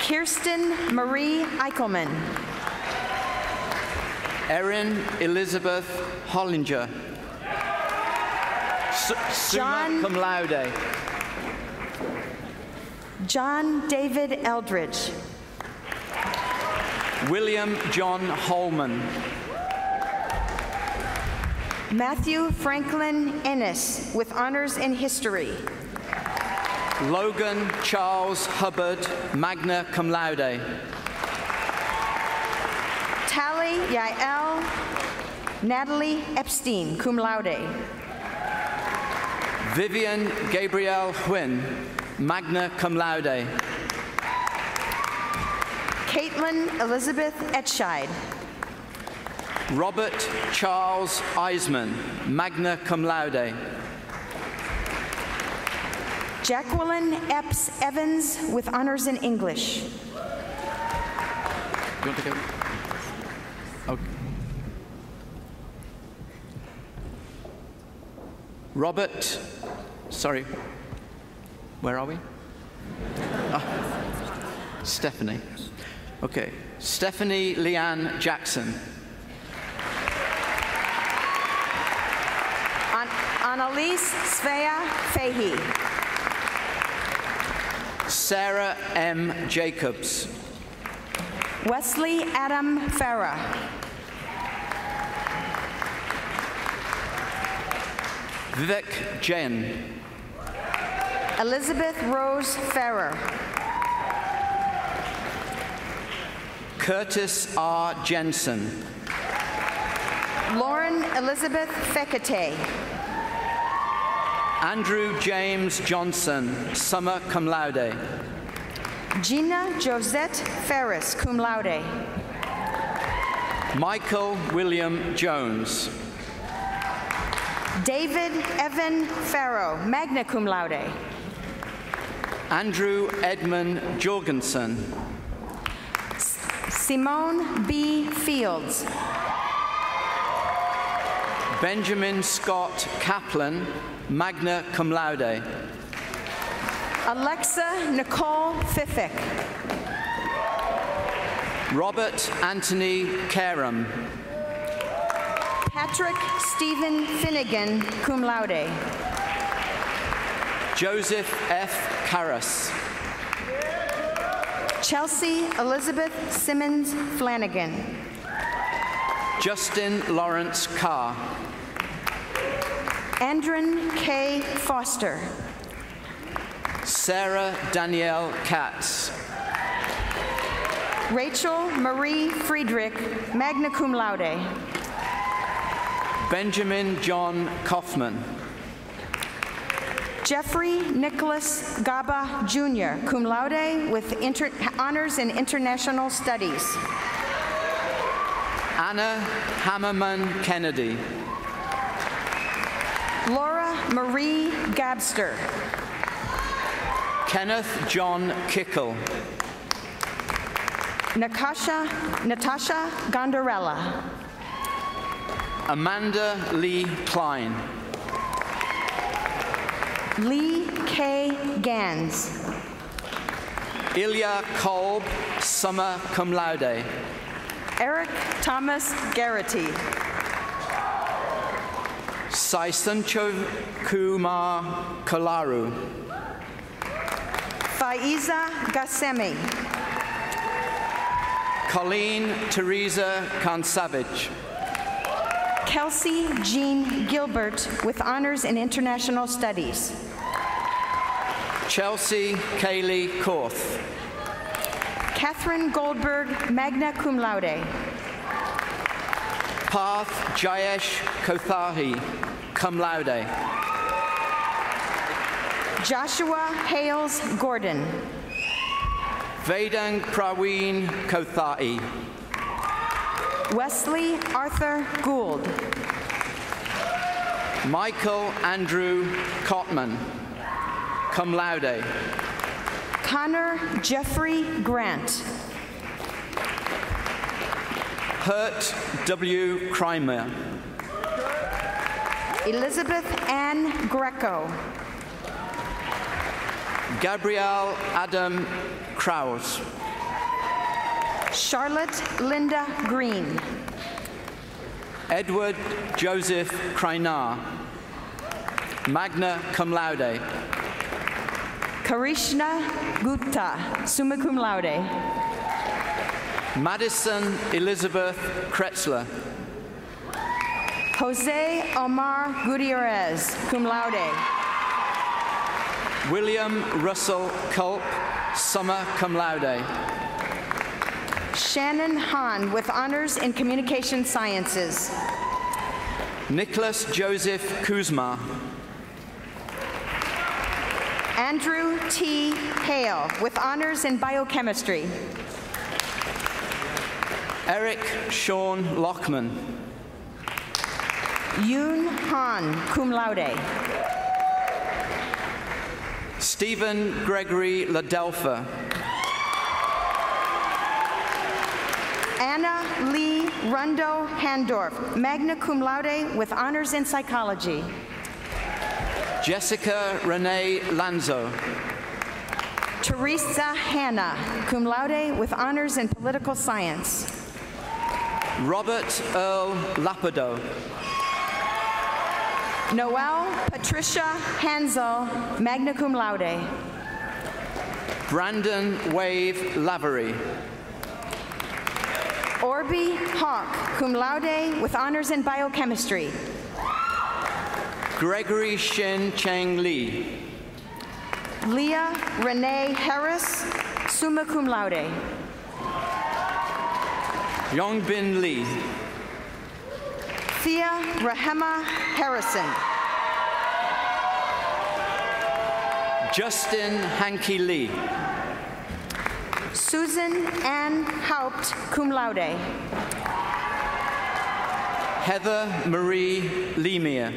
[SPEAKER 7] Kirsten Marie Eichelman.
[SPEAKER 8] Erin Elizabeth Hollinger. Summa cum laude.
[SPEAKER 7] John David Eldridge.
[SPEAKER 8] William John Holman.
[SPEAKER 7] Matthew Franklin Ennis, with honors in history.
[SPEAKER 8] Logan Charles Hubbard, magna cum laude.
[SPEAKER 7] Tally Yael Natalie Epstein, cum laude.
[SPEAKER 8] Vivian Gabrielle Huynh, magna cum laude.
[SPEAKER 7] Caitlin Elizabeth Etscheid.
[SPEAKER 8] Robert Charles Eisman, magna cum laude.
[SPEAKER 7] Jacqueline Epps Evans, with honors in English.
[SPEAKER 8] You want to go? Okay. Robert, sorry, where are we? Stephanie. Okay, Stephanie Leanne Jackson.
[SPEAKER 7] Annalise Svea Fahey.
[SPEAKER 8] Sarah M. Jacobs.
[SPEAKER 7] Wesley Adam Farah.
[SPEAKER 8] Vivek Jain.
[SPEAKER 7] Elizabeth Rose Farrer.
[SPEAKER 8] Curtis R. Jensen.
[SPEAKER 7] Lauren Elizabeth Fekete.
[SPEAKER 8] Andrew James Johnson, summa cum laude.
[SPEAKER 7] Gina Josette Ferris, cum laude.
[SPEAKER 8] Michael William Jones.
[SPEAKER 7] David Evan Farrow, magna cum laude.
[SPEAKER 8] Andrew Edmund Jorgensen.
[SPEAKER 7] Simone B. Fields.
[SPEAKER 8] Benjamin Scott Kaplan, magna cum laude.
[SPEAKER 7] Alexa Nicole Fiffick.
[SPEAKER 8] Robert Anthony Karam.
[SPEAKER 7] Patrick Stephen Finnegan, cum laude.
[SPEAKER 8] Joseph F. Karras.
[SPEAKER 7] Chelsea Elizabeth Simmons Flanagan.
[SPEAKER 8] Justin Lawrence Carr.
[SPEAKER 7] Andren K. Foster.
[SPEAKER 8] Sarah Danielle Katz.
[SPEAKER 7] Rachel Marie Friedrich, magna cum laude.
[SPEAKER 8] Benjamin John Kaufman.
[SPEAKER 7] Jeffrey Nicholas Gaba Jr., cum laude, with honors in international studies.
[SPEAKER 8] Anna Hammerman Kennedy.
[SPEAKER 7] Laura Marie Gabster.
[SPEAKER 8] Kenneth John Kickle.
[SPEAKER 7] Natasha Gondorella.
[SPEAKER 8] Amanda Lee Klein.
[SPEAKER 7] Lee K. Gans.
[SPEAKER 8] Ilya Kolb, summa cum laude.
[SPEAKER 7] Eric Thomas Garrity.
[SPEAKER 8] Saisancho Kumar Kolaru.
[SPEAKER 7] Faiza Gassemi.
[SPEAKER 8] Colleen Teresa Kansavich.
[SPEAKER 7] Kelsey Jean Gilbert, with honors in international studies.
[SPEAKER 8] Chelsea Kaylee Korth.
[SPEAKER 7] Catherine Goldberg, magna cum laude.
[SPEAKER 8] Parth Jayesh Kothahi, cum laude.
[SPEAKER 7] Joshua Hales Gordon.
[SPEAKER 8] Vedang Praween Kothai.
[SPEAKER 7] Wesley Arthur Gould.
[SPEAKER 8] Michael Andrew Cotman, cum laude.
[SPEAKER 7] Connor Jeffrey Grant.
[SPEAKER 8] Hurt W. Krymer.
[SPEAKER 7] Elizabeth Ann Greco.
[SPEAKER 8] Gabrielle Adam Kraus.
[SPEAKER 7] Charlotte Linda Green.
[SPEAKER 8] Edward Joseph Krynar, magna cum laude.
[SPEAKER 7] Karishna Gupta, summa cum laude.
[SPEAKER 8] Madison Elizabeth Kretzler.
[SPEAKER 7] Jose Omar Gutierrez, cum laude.
[SPEAKER 8] William Russell Culp, summa cum laude.
[SPEAKER 7] Shannon Hahn with honors in communication sciences.
[SPEAKER 8] Nicholas Joseph Kuzma.
[SPEAKER 7] Andrew T. Hale with honors in biochemistry.
[SPEAKER 8] Eric Sean Lockman.
[SPEAKER 7] Yoon Han, cum laude.
[SPEAKER 8] Stephen Gregory Ladelfa.
[SPEAKER 7] Anna Lee Rundo Handorf, magna cum laude with honors in psychology.
[SPEAKER 8] Jessica Renee Lanzo.
[SPEAKER 7] Teresa Hanna, cum laude with honors in political science.
[SPEAKER 8] Robert Earl Lapido.
[SPEAKER 7] Noelle Patricia Hansel, magna cum laude.
[SPEAKER 8] Brandon Wave Lavery.
[SPEAKER 7] Orby Hawk, cum laude with honors in biochemistry.
[SPEAKER 8] Gregory Shin Cheng Lee.
[SPEAKER 7] Leah Renee Harris, summa cum laude.
[SPEAKER 8] Yongbin Lee.
[SPEAKER 7] Thea Rahema Harrison.
[SPEAKER 8] Justin Hankey Lee.
[SPEAKER 7] Susan Ann Haupt, cum laude.
[SPEAKER 8] Heather Marie Lemire.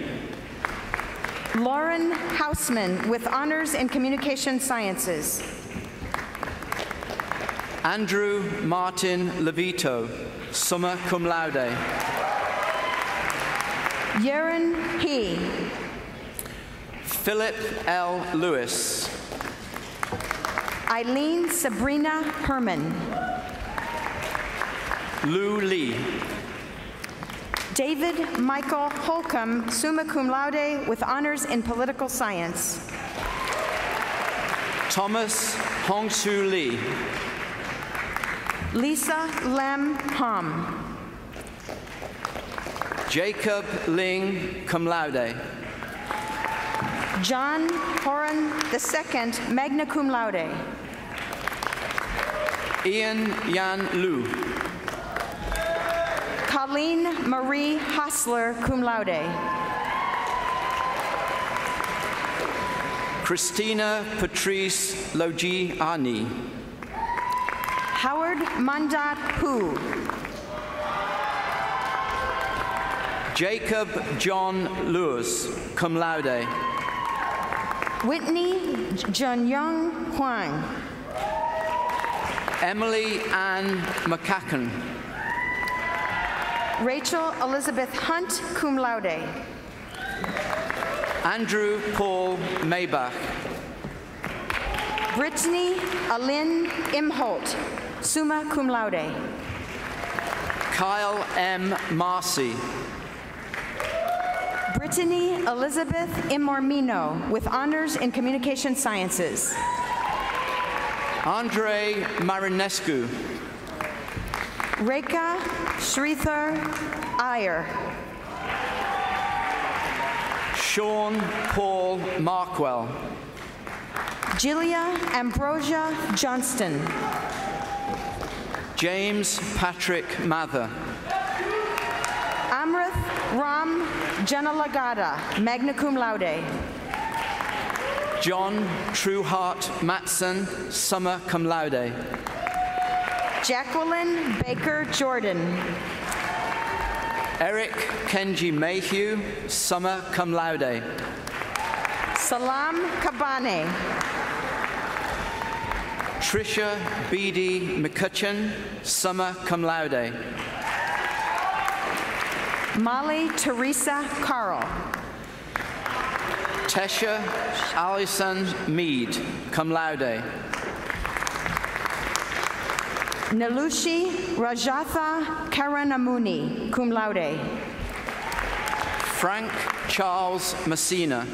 [SPEAKER 7] Lauren Hausman with honors in communication sciences.
[SPEAKER 8] Andrew Martin Levito, summa cum laude.
[SPEAKER 7] Yeren He.
[SPEAKER 8] Philip L. Lewis.
[SPEAKER 7] Eileen Sabrina Herman.
[SPEAKER 8] Lou Lee.
[SPEAKER 7] David Michael Holcomb, summa cum laude with honors in political science.
[SPEAKER 8] Thomas Hong-Soo Lee.
[SPEAKER 7] Lisa Lem Hom.
[SPEAKER 8] Jacob Ling, cum laude.
[SPEAKER 7] John Horan II, magna cum laude.
[SPEAKER 8] Ian Yan Lu.
[SPEAKER 7] Colleen Marie Hostler, cum laude.
[SPEAKER 8] Christina Patrice Logiani.
[SPEAKER 7] Howard Mandat Hu.
[SPEAKER 8] Jacob John Lewis, cum laude.
[SPEAKER 7] Whitney Junyoung Huang.
[SPEAKER 8] Emily Ann McCacken.
[SPEAKER 7] Rachel Elizabeth Hunt, cum laude.
[SPEAKER 8] Andrew Paul Maybach.
[SPEAKER 7] Brittany Alin Imholt, summa cum laude.
[SPEAKER 8] Kyle M. Marcy.
[SPEAKER 7] Brittany Elizabeth Imormino with honors in communication sciences.
[SPEAKER 8] Andre Marinescu.
[SPEAKER 7] Rekha Shrithar Iyer.
[SPEAKER 8] Sean Paul Markwell.
[SPEAKER 7] Julia Ambrosia Johnston.
[SPEAKER 8] James Patrick Mather.
[SPEAKER 7] Amrith Ram Janalagada, magna cum laude.
[SPEAKER 8] John Trueheart Matson, summa cum laude.
[SPEAKER 7] Jacqueline Baker Jordan.
[SPEAKER 8] Eric Kenji Mayhew, summa cum laude.
[SPEAKER 7] Salam Kabane.
[SPEAKER 8] Trisha Beede McCutcheon, summa cum laude.
[SPEAKER 7] Molly Teresa Carl.
[SPEAKER 8] Tesha Allison Mead, cum laude.
[SPEAKER 7] Nalushi Rajatha Karanamuni, cum laude.
[SPEAKER 8] Frank Charles Messina.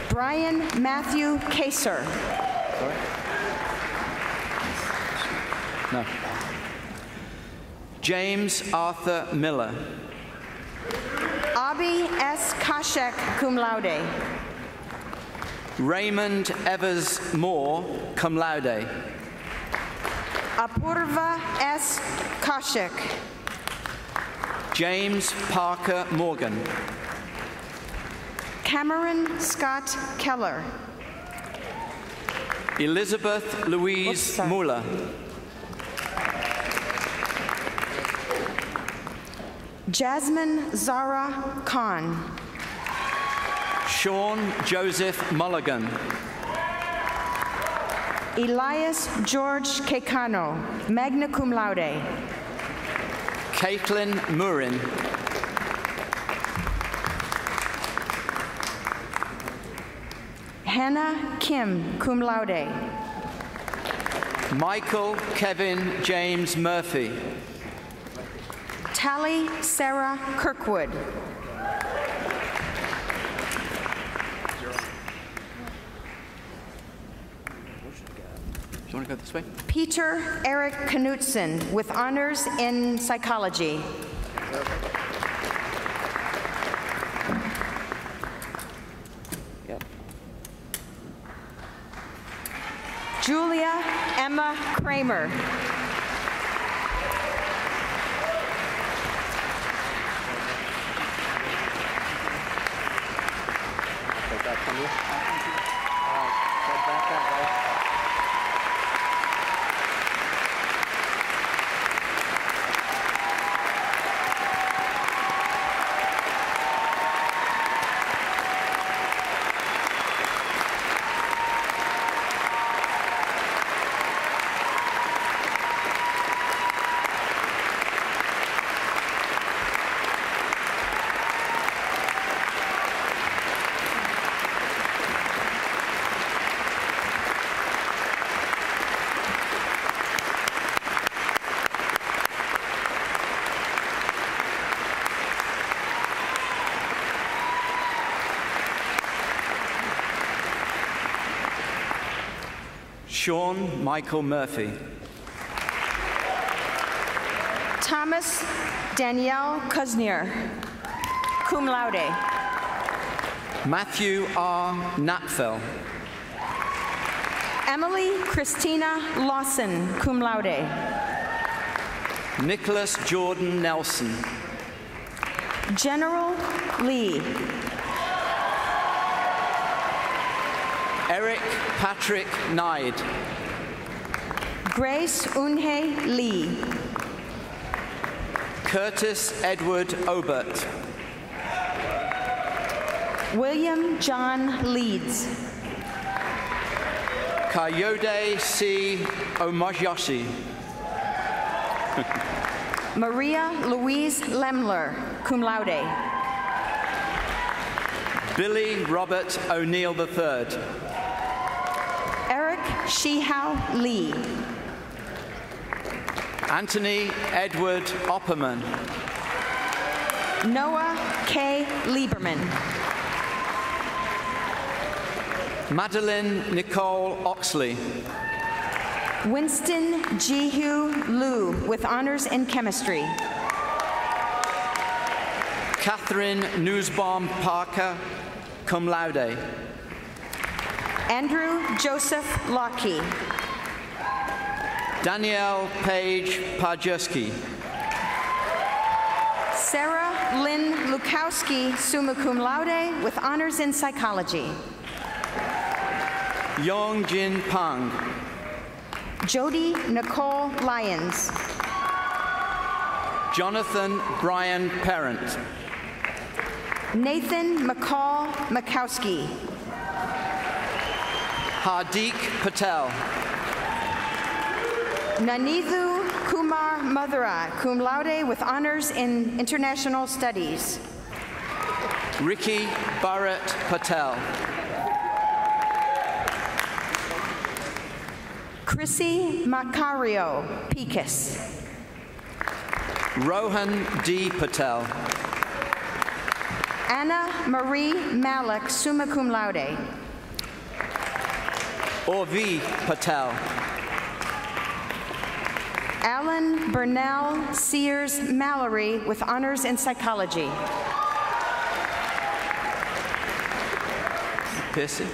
[SPEAKER 7] Brian Matthew Kaser.
[SPEAKER 8] Sorry? No. James Arthur Miller.
[SPEAKER 7] Abi S. Kashek, cum laude.
[SPEAKER 8] Raymond Evers Moore, cum laude.
[SPEAKER 7] Apurva S. Kashek.
[SPEAKER 8] James Parker Morgan.
[SPEAKER 7] Cameron Scott Keller.
[SPEAKER 8] Elizabeth Louise Muller.
[SPEAKER 7] Jasmine Zara Khan.
[SPEAKER 8] Sean Joseph Mulligan.
[SPEAKER 7] Elias George Kekano, magna cum laude.
[SPEAKER 8] Caitlin Murin.
[SPEAKER 7] Hannah Kim, cum laude.
[SPEAKER 8] Michael Kevin James Murphy.
[SPEAKER 7] Tally Sarah Kirkwood.
[SPEAKER 8] Do you want to go this way?
[SPEAKER 7] Peter Eric Knutson, with honors in psychology.
[SPEAKER 8] Yep.
[SPEAKER 7] Julia Emma Kramer.
[SPEAKER 8] Sean Michael Murphy.
[SPEAKER 7] Thomas Danielle Kuznier, cum laude.
[SPEAKER 8] Matthew R. Knapfel.
[SPEAKER 7] Emily Christina Lawson, cum laude.
[SPEAKER 8] Nicholas Jordan Nelson.
[SPEAKER 7] General Lee.
[SPEAKER 8] Eric Patrick Nide.
[SPEAKER 7] Grace Unhe Lee.
[SPEAKER 8] Curtis Edward Obert.
[SPEAKER 7] William John Leeds.
[SPEAKER 8] Kayode C. Omajoshi.
[SPEAKER 7] Maria Louise Lemler, cum laude.
[SPEAKER 8] Billy Robert O'Neill III.
[SPEAKER 7] Eric Shihao Lee.
[SPEAKER 8] Anthony Edward Opperman.
[SPEAKER 7] Noah K. Lieberman.
[SPEAKER 8] Madeline Nicole Oxley.
[SPEAKER 7] Winston Jihu Liu, with honors in chemistry.
[SPEAKER 8] Catherine Nussbaum Parker, cum laude.
[SPEAKER 7] Andrew Joseph Lockey.
[SPEAKER 8] Danielle Page Pajerski.
[SPEAKER 7] Sarah Lynn Lukowski, summa cum laude, with honors in psychology.
[SPEAKER 8] Yong Jin Pang.
[SPEAKER 7] Jody Nicole Lyons.
[SPEAKER 8] Jonathan Brian Parent.
[SPEAKER 7] Nathan McCall Makowski.
[SPEAKER 8] Hardik Patel.
[SPEAKER 7] Nanithu Kumar Mathura, cum laude with honors in international studies.
[SPEAKER 8] Ricky Bharat Patel.
[SPEAKER 7] Chrissy Macario Picus.
[SPEAKER 8] Rohan D. Patel.
[SPEAKER 7] Anna Marie Malik, summa cum laude.
[SPEAKER 8] Orvi Patel.
[SPEAKER 7] Alan Burnell Sears Mallory with honors in psychology.
[SPEAKER 8] Piercy.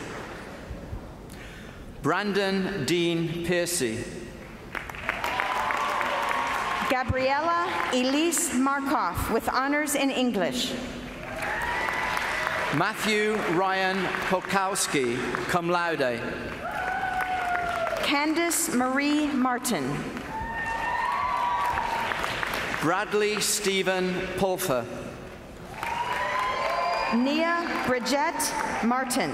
[SPEAKER 8] Brandon Dean Piercy.
[SPEAKER 7] Gabriella Elise Markoff with honors in English.
[SPEAKER 8] Matthew Ryan Polkowski, cum laude.
[SPEAKER 7] Candice Marie Martin.
[SPEAKER 8] Bradley Stephen Pulfer.
[SPEAKER 7] Nia Bridget Martin.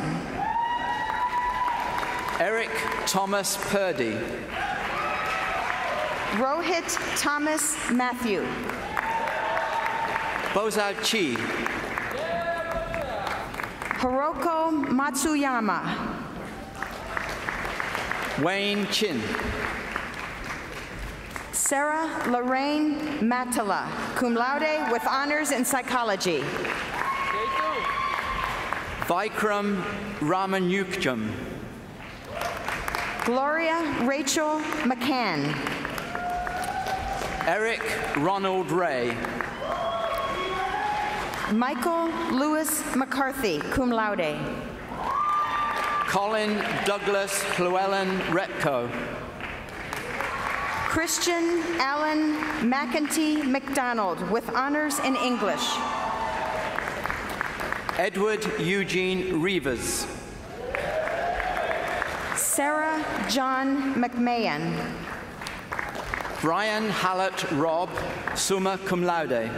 [SPEAKER 8] Eric Thomas Purdy.
[SPEAKER 7] Rohit Thomas Matthew.
[SPEAKER 8] Bozao Chi.
[SPEAKER 7] Hiroko Matsuyama.
[SPEAKER 8] Wayne Chin.
[SPEAKER 7] Sarah Lorraine Matala, cum laude with honors in psychology.
[SPEAKER 8] Vikram Ramanukjam.
[SPEAKER 7] Gloria Rachel McCann.
[SPEAKER 8] Eric Ronald Ray.
[SPEAKER 7] Michael Lewis McCarthy, cum laude.
[SPEAKER 8] Colin Douglas Llewellyn Repko.
[SPEAKER 7] Christian Allen McEntee McDonald with honors in English.
[SPEAKER 8] Edward Eugene Reavers.
[SPEAKER 7] Sarah John McMahon.
[SPEAKER 8] Brian Hallett Robb, summa cum laude.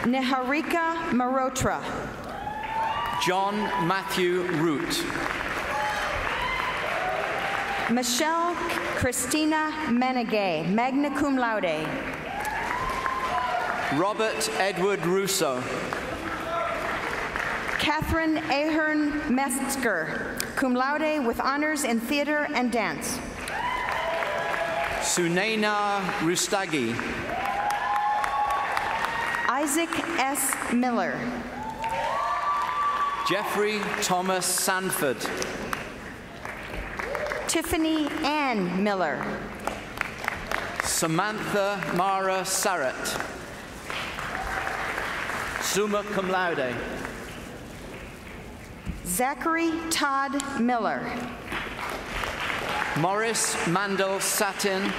[SPEAKER 7] Niharika Marotra.
[SPEAKER 8] John Matthew Root.
[SPEAKER 7] Michelle Christina Menegay, magna cum laude.
[SPEAKER 8] Robert Edward Russo.
[SPEAKER 7] Catherine Ahern Metzger, cum laude with honors in theater and dance.
[SPEAKER 8] Sunaina Rustagi.
[SPEAKER 7] Isaac S. Miller.
[SPEAKER 8] Jeffrey Thomas Sanford.
[SPEAKER 7] Tiffany Ann Miller.
[SPEAKER 8] Samantha Mara Sarrett. Summa cum laude.
[SPEAKER 7] Zachary Todd Miller.
[SPEAKER 8] Morris Mandel Satin,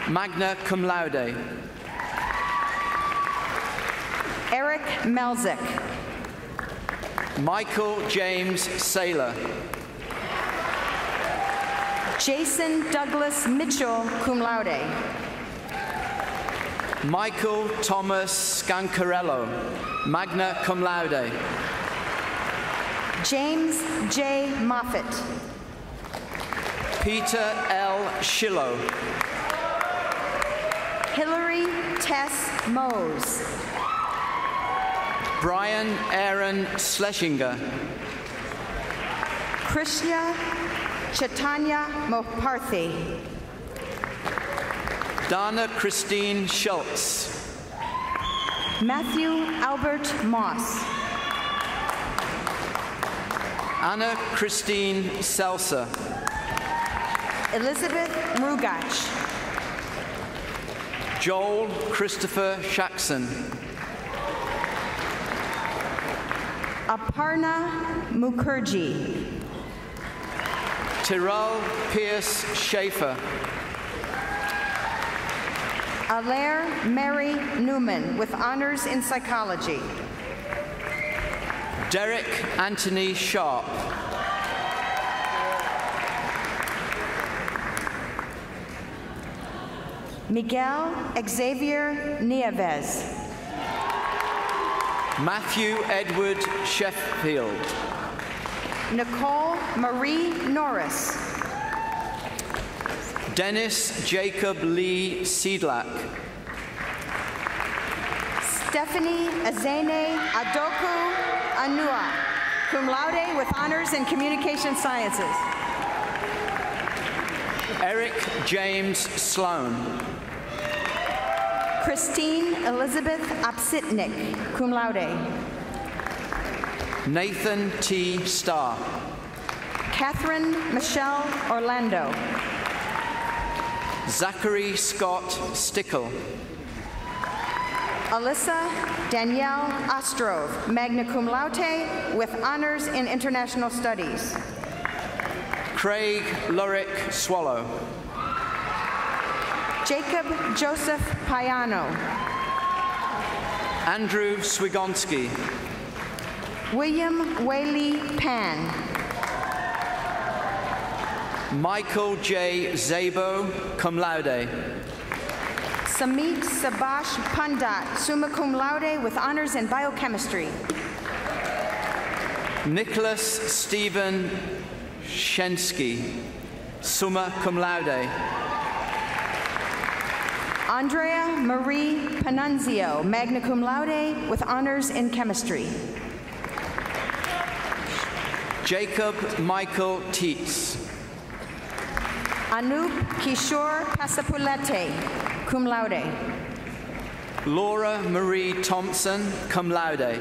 [SPEAKER 8] magna cum laude.
[SPEAKER 7] Eric Melzik.
[SPEAKER 8] Michael James Saylor.
[SPEAKER 7] Jason Douglas Mitchell, cum laude.
[SPEAKER 8] Michael Thomas Scancarello, magna cum laude.
[SPEAKER 7] James J. Moffat.
[SPEAKER 8] Peter L. Schillow.
[SPEAKER 7] Hillary Tess Mose.
[SPEAKER 8] Brian Aaron Schlesinger.
[SPEAKER 7] Krishna Chaitanya Moparthy.
[SPEAKER 8] Dana Christine Schultz.
[SPEAKER 7] Matthew Albert Moss.
[SPEAKER 8] Anna Christine Seltzer.
[SPEAKER 7] Elizabeth Mrugach.
[SPEAKER 8] Joel Christopher Shaxson.
[SPEAKER 7] Aparna Mukherjee.
[SPEAKER 8] Tyrell Pierce Schaefer.
[SPEAKER 7] Alaire Mary Newman with honors in psychology.
[SPEAKER 8] Derek Anthony Sharp.
[SPEAKER 7] Miguel Xavier Nieves.
[SPEAKER 8] Matthew Edward Sheffield.
[SPEAKER 7] Nicole Marie Norris.
[SPEAKER 8] Dennis Jacob Lee Seedlack.
[SPEAKER 7] Stephanie Azene Adoku Anua, cum laude with honors in communication sciences.
[SPEAKER 8] Eric James Sloan.
[SPEAKER 7] Christine Elizabeth Opsitnik, cum laude.
[SPEAKER 8] Nathan T. Starr.
[SPEAKER 7] Catherine Michelle Orlando.
[SPEAKER 8] Zachary Scott Stickle.
[SPEAKER 7] Alyssa Danielle Ostrov, magna cum laude with honors in international studies.
[SPEAKER 8] Craig Lurick Swallow.
[SPEAKER 7] Jacob Joseph Payano.
[SPEAKER 8] Andrew Swigonski.
[SPEAKER 7] William Whaley Pan.
[SPEAKER 8] Michael J. Zabo, cum laude.
[SPEAKER 7] Samit Sabash Pandat, summa cum laude with honors in biochemistry.
[SPEAKER 8] Nicholas Stephen Shensky, summa cum laude.
[SPEAKER 7] Andrea Marie Panunzio, magna cum laude with honors in chemistry.
[SPEAKER 8] Jacob Michael Teets.
[SPEAKER 7] Anup Kishore Pasapulete, cum laude.
[SPEAKER 8] Laura Marie Thompson, cum laude.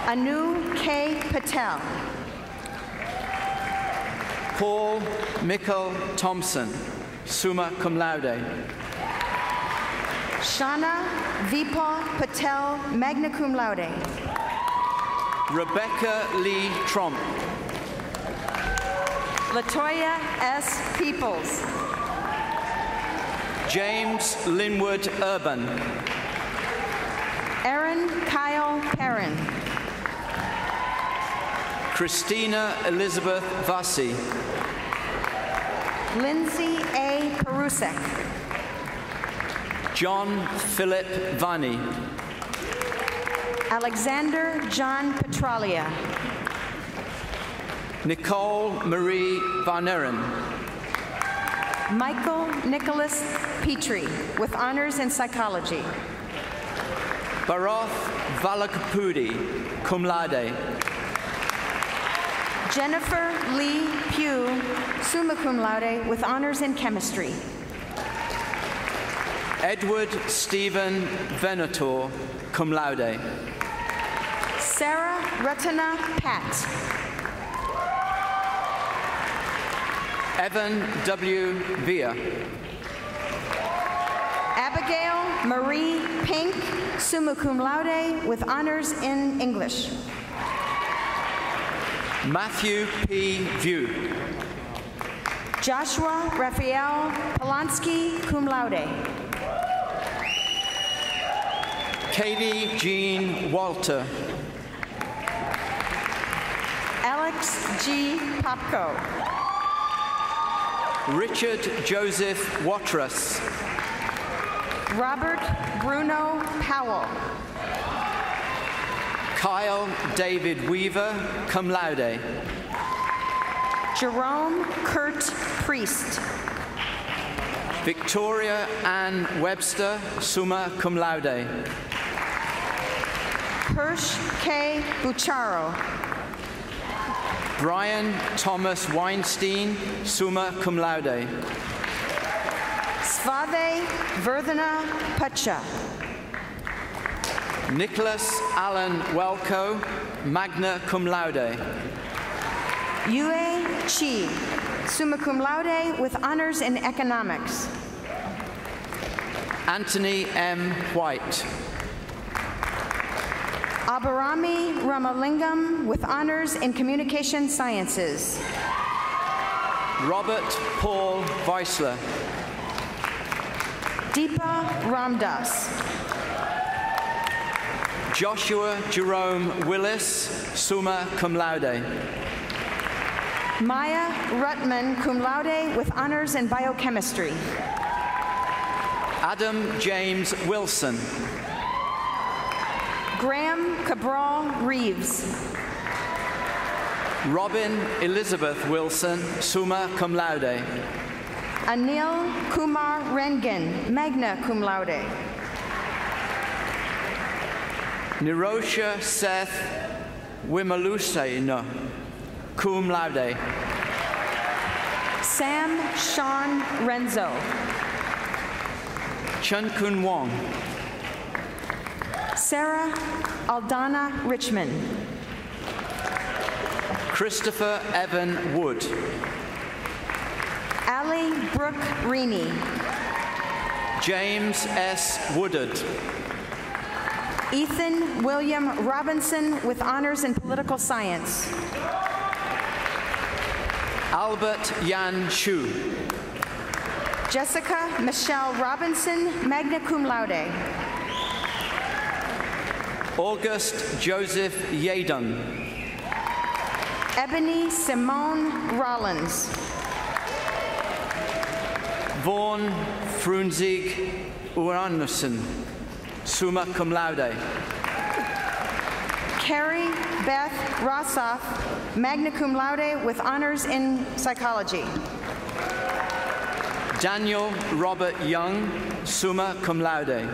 [SPEAKER 7] Anu K. Patel.
[SPEAKER 8] Paul Mikkel Thompson, summa cum laude.
[SPEAKER 7] Shana Vipal Patel, magna cum laude.
[SPEAKER 8] Rebecca Lee Tromp.
[SPEAKER 7] Latoya S. Peoples.
[SPEAKER 8] James Linwood Urban.
[SPEAKER 7] Aaron Kyle Perrin.
[SPEAKER 8] Christina Elizabeth Vassi.
[SPEAKER 7] Lindsay A. Perusek.
[SPEAKER 8] John Philip Vanni.
[SPEAKER 7] Alexander John Petralia.
[SPEAKER 8] Nicole Marie Varneren.
[SPEAKER 7] Michael Nicholas Petrie, with honors in psychology.
[SPEAKER 8] Bharat Valakapudi, cum laude.
[SPEAKER 7] Jennifer Lee Pugh, summa cum laude, with honors in chemistry.
[SPEAKER 8] Edward Stephen Venator, cum laude.
[SPEAKER 7] Sarah Ratana Pat.
[SPEAKER 8] Evan W. Via.
[SPEAKER 7] Abigail Marie Pink, summa cum laude, with honors in English.
[SPEAKER 8] Matthew P. View.
[SPEAKER 7] Joshua Raphael Polanski, cum laude.
[SPEAKER 8] Katie Jean Walter.
[SPEAKER 7] Alex G. Popko.
[SPEAKER 8] Richard Joseph Watrous.
[SPEAKER 7] Robert Bruno Powell.
[SPEAKER 8] Kyle David Weaver, cum laude.
[SPEAKER 7] Jerome Kurt Priest.
[SPEAKER 8] Victoria Ann Webster, summa cum laude.
[SPEAKER 7] Hirsch K. Bucharo.
[SPEAKER 8] Brian Thomas Weinstein, summa cum laude.
[SPEAKER 7] Svave Verdhana Pacha.
[SPEAKER 8] Nicholas Allen Welko, magna cum laude.
[SPEAKER 7] Yue Chi, summa cum laude, with honors in economics.
[SPEAKER 8] Anthony M. White.
[SPEAKER 7] Abarami Ramalingam, with honors in communication sciences.
[SPEAKER 8] Robert Paul Weissler.
[SPEAKER 7] Deepa Ramdas.
[SPEAKER 8] Joshua Jerome Willis, summa cum laude.
[SPEAKER 7] Maya Rutman, cum laude, with honors in biochemistry.
[SPEAKER 8] Adam James Wilson.
[SPEAKER 7] Graham Cabral Reeves.
[SPEAKER 8] Robin Elizabeth Wilson, summa cum laude.
[SPEAKER 7] Anil Kumar Rengan, magna cum laude.
[SPEAKER 8] Nirosha Seth Wimalusena, cum laude.
[SPEAKER 7] Sam Sean Renzo.
[SPEAKER 8] Chun Kun Wong.
[SPEAKER 7] Sarah Aldana Richmond.
[SPEAKER 8] Christopher Evan Wood.
[SPEAKER 7] Ali Brooke Reaney.
[SPEAKER 8] James S. Woodard.
[SPEAKER 7] Ethan William Robinson with honors in political science.
[SPEAKER 8] Albert Yan Shu.
[SPEAKER 7] Jessica Michelle Robinson, magna cum laude.
[SPEAKER 8] August Joseph Yedung.
[SPEAKER 7] Ebony Simone Rollins.
[SPEAKER 8] Vaughn Frunzig Uranussen, summa cum laude.
[SPEAKER 7] Carrie Beth Rossoff, magna cum laude with honors in psychology.
[SPEAKER 8] Daniel Robert Young, summa cum laude.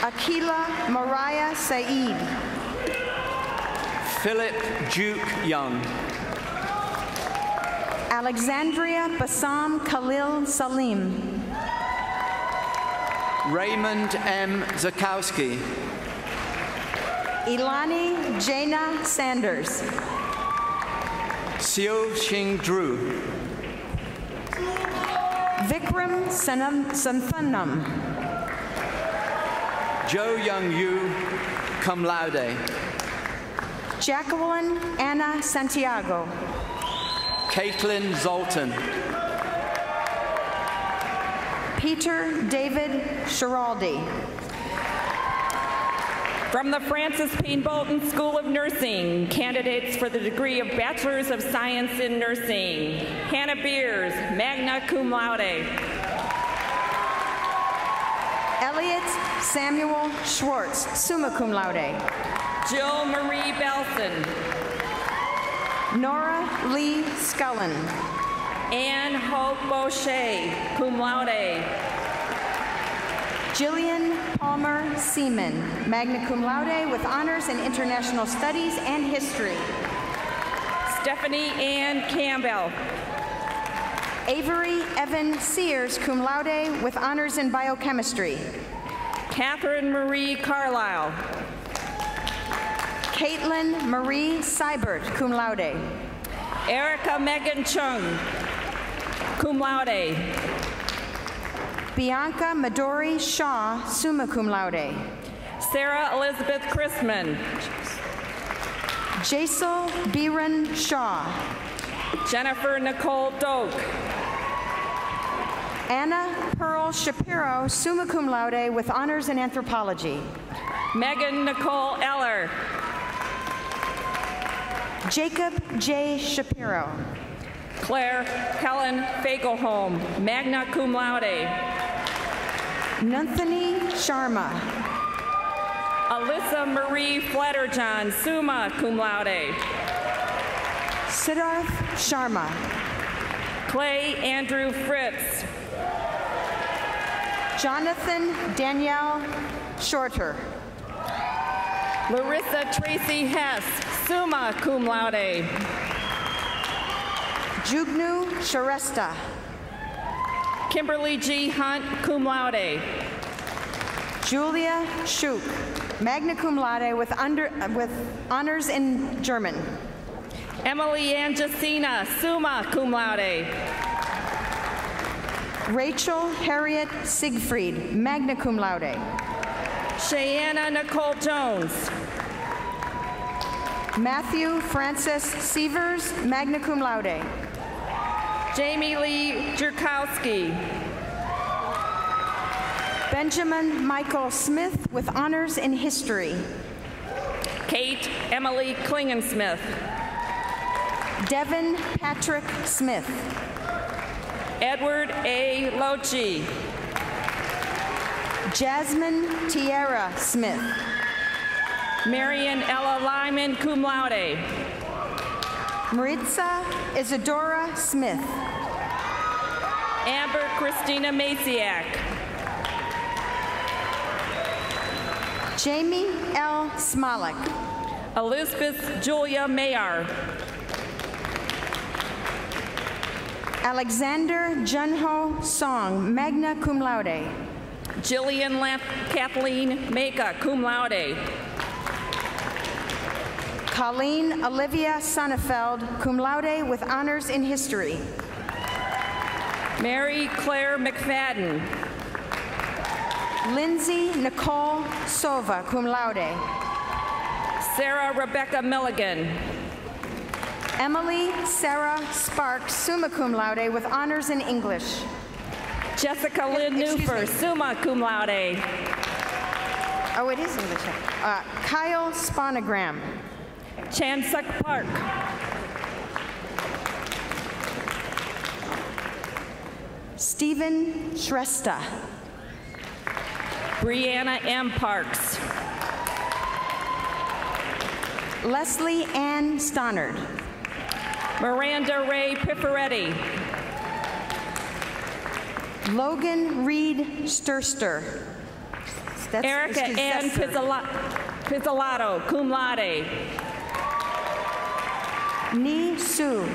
[SPEAKER 7] Akila Mariah Saeed.
[SPEAKER 8] Philip Duke Young.
[SPEAKER 7] Alexandria Bassam Khalil Salim.
[SPEAKER 8] Raymond M. Zakowski.
[SPEAKER 7] Ilani Jaina Sanders.
[SPEAKER 8] Seo Shing Drew.
[SPEAKER 7] Vikram Santhanam.
[SPEAKER 8] Joe Young Yu, cum laude.
[SPEAKER 7] Jacqueline Anna Santiago.
[SPEAKER 8] Caitlin Zoltan.
[SPEAKER 7] Peter David Schiraldi.
[SPEAKER 9] From the Francis Payne Bolton School of Nursing, candidates for the degree of Bachelor's of Science in Nursing. Hannah Beers, magna cum laude.
[SPEAKER 7] Elliot Samuel Schwartz, summa cum laude.
[SPEAKER 9] Jill Marie Belson.
[SPEAKER 7] Nora Lee Scullen.
[SPEAKER 9] Anne Hope Boucher, cum laude.
[SPEAKER 7] Jillian Palmer Seaman, magna cum laude with honors in international studies and history.
[SPEAKER 9] Stephanie Ann Campbell.
[SPEAKER 7] Avery Evan Sears, cum laude with honors in biochemistry.
[SPEAKER 9] Catherine Marie Carlisle.
[SPEAKER 7] Caitlin Marie Seibert, cum laude.
[SPEAKER 9] Erica Megan Chung, cum laude.
[SPEAKER 7] Bianca Midori Shaw, summa cum laude.
[SPEAKER 9] Sarah Elizabeth Chrisman.
[SPEAKER 7] Jaisal Biren Shaw.
[SPEAKER 9] Jennifer Nicole Doak.
[SPEAKER 7] Anna Pearl Shapiro, summa cum laude with honors in anthropology.
[SPEAKER 9] Megan Nicole Eller.
[SPEAKER 7] Jacob J. Shapiro.
[SPEAKER 9] Claire Helen Fagelholm, magna cum laude.
[SPEAKER 7] Nanthani Sharma.
[SPEAKER 9] Alyssa Marie Fletterjohn, summa cum laude.
[SPEAKER 7] Siddharth Sharma.
[SPEAKER 9] Clay Andrew Fritz.
[SPEAKER 7] Jonathan Danielle Shorter.
[SPEAKER 9] Larissa Tracy Hess, summa cum laude.
[SPEAKER 7] Jugnu Sharesta.
[SPEAKER 9] Kimberly G. Hunt, cum laude.
[SPEAKER 7] Julia Schuk, magna cum laude with honors in German.
[SPEAKER 9] Emily Angesina, summa cum laude.
[SPEAKER 7] Rachel Harriet Siegfried, magna cum laude.
[SPEAKER 9] Cheyanna Nicole Jones.
[SPEAKER 7] Matthew Francis Sievers, magna cum laude.
[SPEAKER 9] Jamie Lee Jurkowski.
[SPEAKER 7] Benjamin Michael Smith with honors in history.
[SPEAKER 9] Kate Emily Klingensmith.
[SPEAKER 7] Devin Patrick Smith.
[SPEAKER 9] Edward A. Lochi.
[SPEAKER 7] Jasmine Tierra Smith.
[SPEAKER 9] Marion Ella Lyman, cum laude.
[SPEAKER 7] Maritza Isadora Smith.
[SPEAKER 9] Amber Christina Maciak.
[SPEAKER 7] Jamie L. Smolik.
[SPEAKER 9] Elizabeth Julia Mayar.
[SPEAKER 7] Alexander Junho Song, magna cum laude.
[SPEAKER 9] Jillian Kathleen Maka, cum laude.
[SPEAKER 7] Colleen Olivia Sonnefeld, cum laude with honors in history.
[SPEAKER 9] Mary Claire McFadden.
[SPEAKER 7] Lindsay Nicole Sova, cum laude.
[SPEAKER 9] Sarah Rebecca Milligan.
[SPEAKER 7] Emily Sarah Sparks, summa cum laude with honors in English.
[SPEAKER 9] Jessica Lynn Newfer, summa cum laude.
[SPEAKER 7] Oh, it is English. Kyle Sponogram.
[SPEAKER 9] Chansuk Park.
[SPEAKER 7] Stephen Shrestha.
[SPEAKER 9] Brianna M. Parks.
[SPEAKER 7] Leslie Ann Stannard.
[SPEAKER 9] Miranda Ray Pifferetti.
[SPEAKER 7] Logan Reed Sturster.
[SPEAKER 9] Erica Ann Pizzolatto, cum laude.
[SPEAKER 7] Ni Su.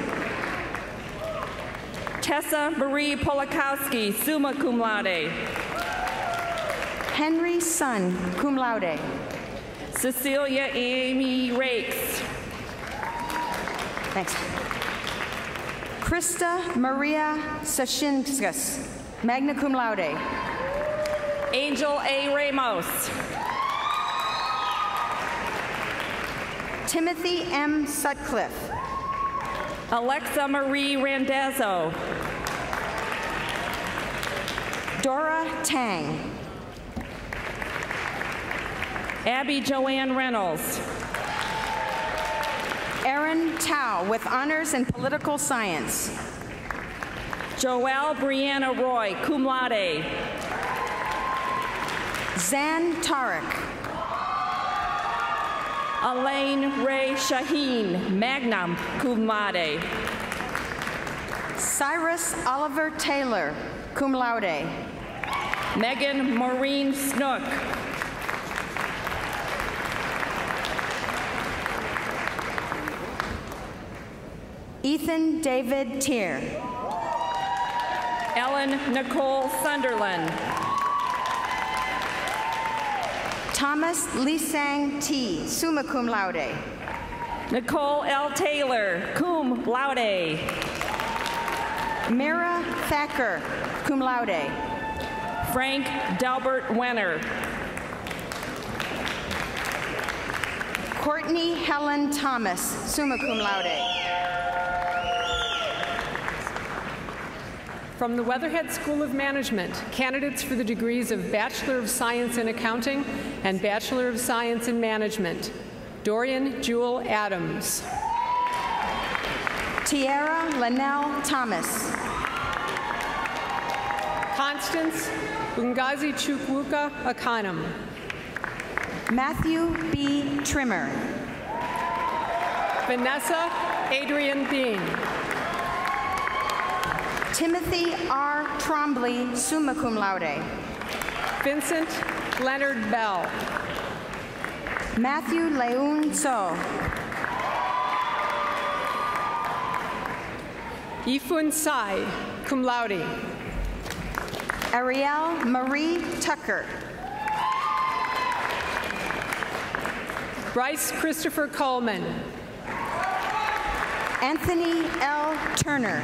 [SPEAKER 9] Tessa Marie Polakowski, summa cum laude.
[SPEAKER 7] Henry Sun, cum laude.
[SPEAKER 9] Cecilia Amy Rakes.
[SPEAKER 7] Thanks. Krista Maria Sashinskas, magna cum laude.
[SPEAKER 9] Angel A. Ramos.
[SPEAKER 7] Timothy M. Sutcliffe.
[SPEAKER 9] Alexa Marie Randazzo.
[SPEAKER 7] Dora Tang.
[SPEAKER 9] Abby Joanne Reynolds.
[SPEAKER 7] Erin Tao with honors in political science.
[SPEAKER 9] Joelle Brianna Roy, cum laude.
[SPEAKER 7] Zan Tarek.
[SPEAKER 9] Elaine Ray Shaheen, magna cum laude.
[SPEAKER 7] Cyrus Oliver Taylor, cum laude.
[SPEAKER 9] Megan Maureen Snook.
[SPEAKER 7] Ethan David Tier.
[SPEAKER 9] Ellen Nicole Sunderland.
[SPEAKER 7] Thomas Lisang T, summa cum laude.
[SPEAKER 9] Nicole L. Taylor, cum laude.
[SPEAKER 7] Mira Thacker, cum laude.
[SPEAKER 9] Frank Delbert Wenner.
[SPEAKER 7] Courtney Helen Thomas, summa cum laude.
[SPEAKER 10] From the Weatherhead School of Management, candidates for the degrees of Bachelor of Science in Accounting and Bachelor of Science in Management. Dorian Jewel Adams.
[SPEAKER 7] Tiara Linnell Thomas.
[SPEAKER 10] Constance Ungazi Chukwuka Akanam.
[SPEAKER 7] Matthew B. Trimmer.
[SPEAKER 10] Vanessa Adrian Bean.
[SPEAKER 7] Timothy R. Trombley, summa cum laude.
[SPEAKER 10] Vincent Leonard Bell.
[SPEAKER 7] Matthew Leun So.
[SPEAKER 10] Yifun Sai, cum laude.
[SPEAKER 7] Ariel Marie Tucker.
[SPEAKER 10] Bryce Christopher Coleman.
[SPEAKER 7] Anthony L. Turner.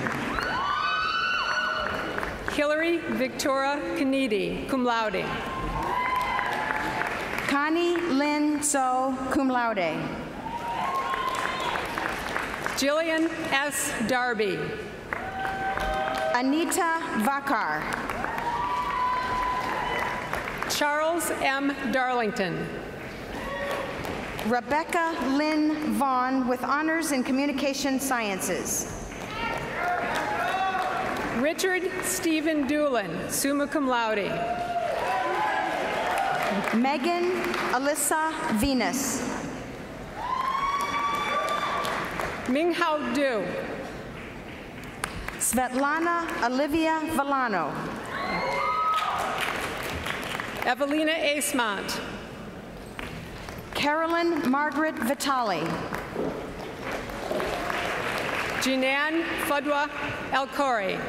[SPEAKER 10] Hillary Victoria Kanedi, cum laude.
[SPEAKER 7] Connie Lynn So, cum laude.
[SPEAKER 10] Jillian S. Darby.
[SPEAKER 7] Anita Vakar.
[SPEAKER 10] Charles M. Darlington.
[SPEAKER 7] Rebecca Lynn Vaughn with honors in communication sciences.
[SPEAKER 10] Richard Stephen Doolin, summa cum laude.
[SPEAKER 7] Megan Alyssa Venus.
[SPEAKER 10] Minghao Du.
[SPEAKER 7] Svetlana Olivia Villano.
[SPEAKER 10] Evelina Acemont.
[SPEAKER 7] Carolyn Margaret Vitali.
[SPEAKER 10] Jinan Fadwa El-Khoury.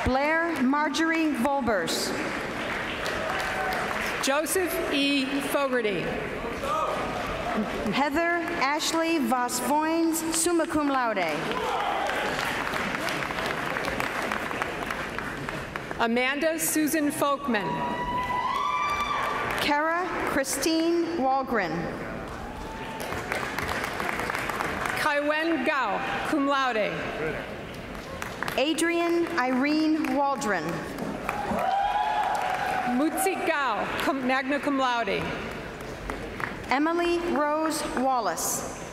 [SPEAKER 7] Blair Marjorie Volbers.
[SPEAKER 10] Joseph E. Fogarty.
[SPEAKER 7] Heather Ashley Voss Voynes, summa cum laude.
[SPEAKER 10] Amanda Susan Folkman.
[SPEAKER 7] Kara Christine Walgren.
[SPEAKER 10] Kaiwen Gao, cum laude.
[SPEAKER 7] Adrian Irene Waldron.
[SPEAKER 10] Mutsi Gao, magna cum laude.
[SPEAKER 7] Emily Rose Wallace.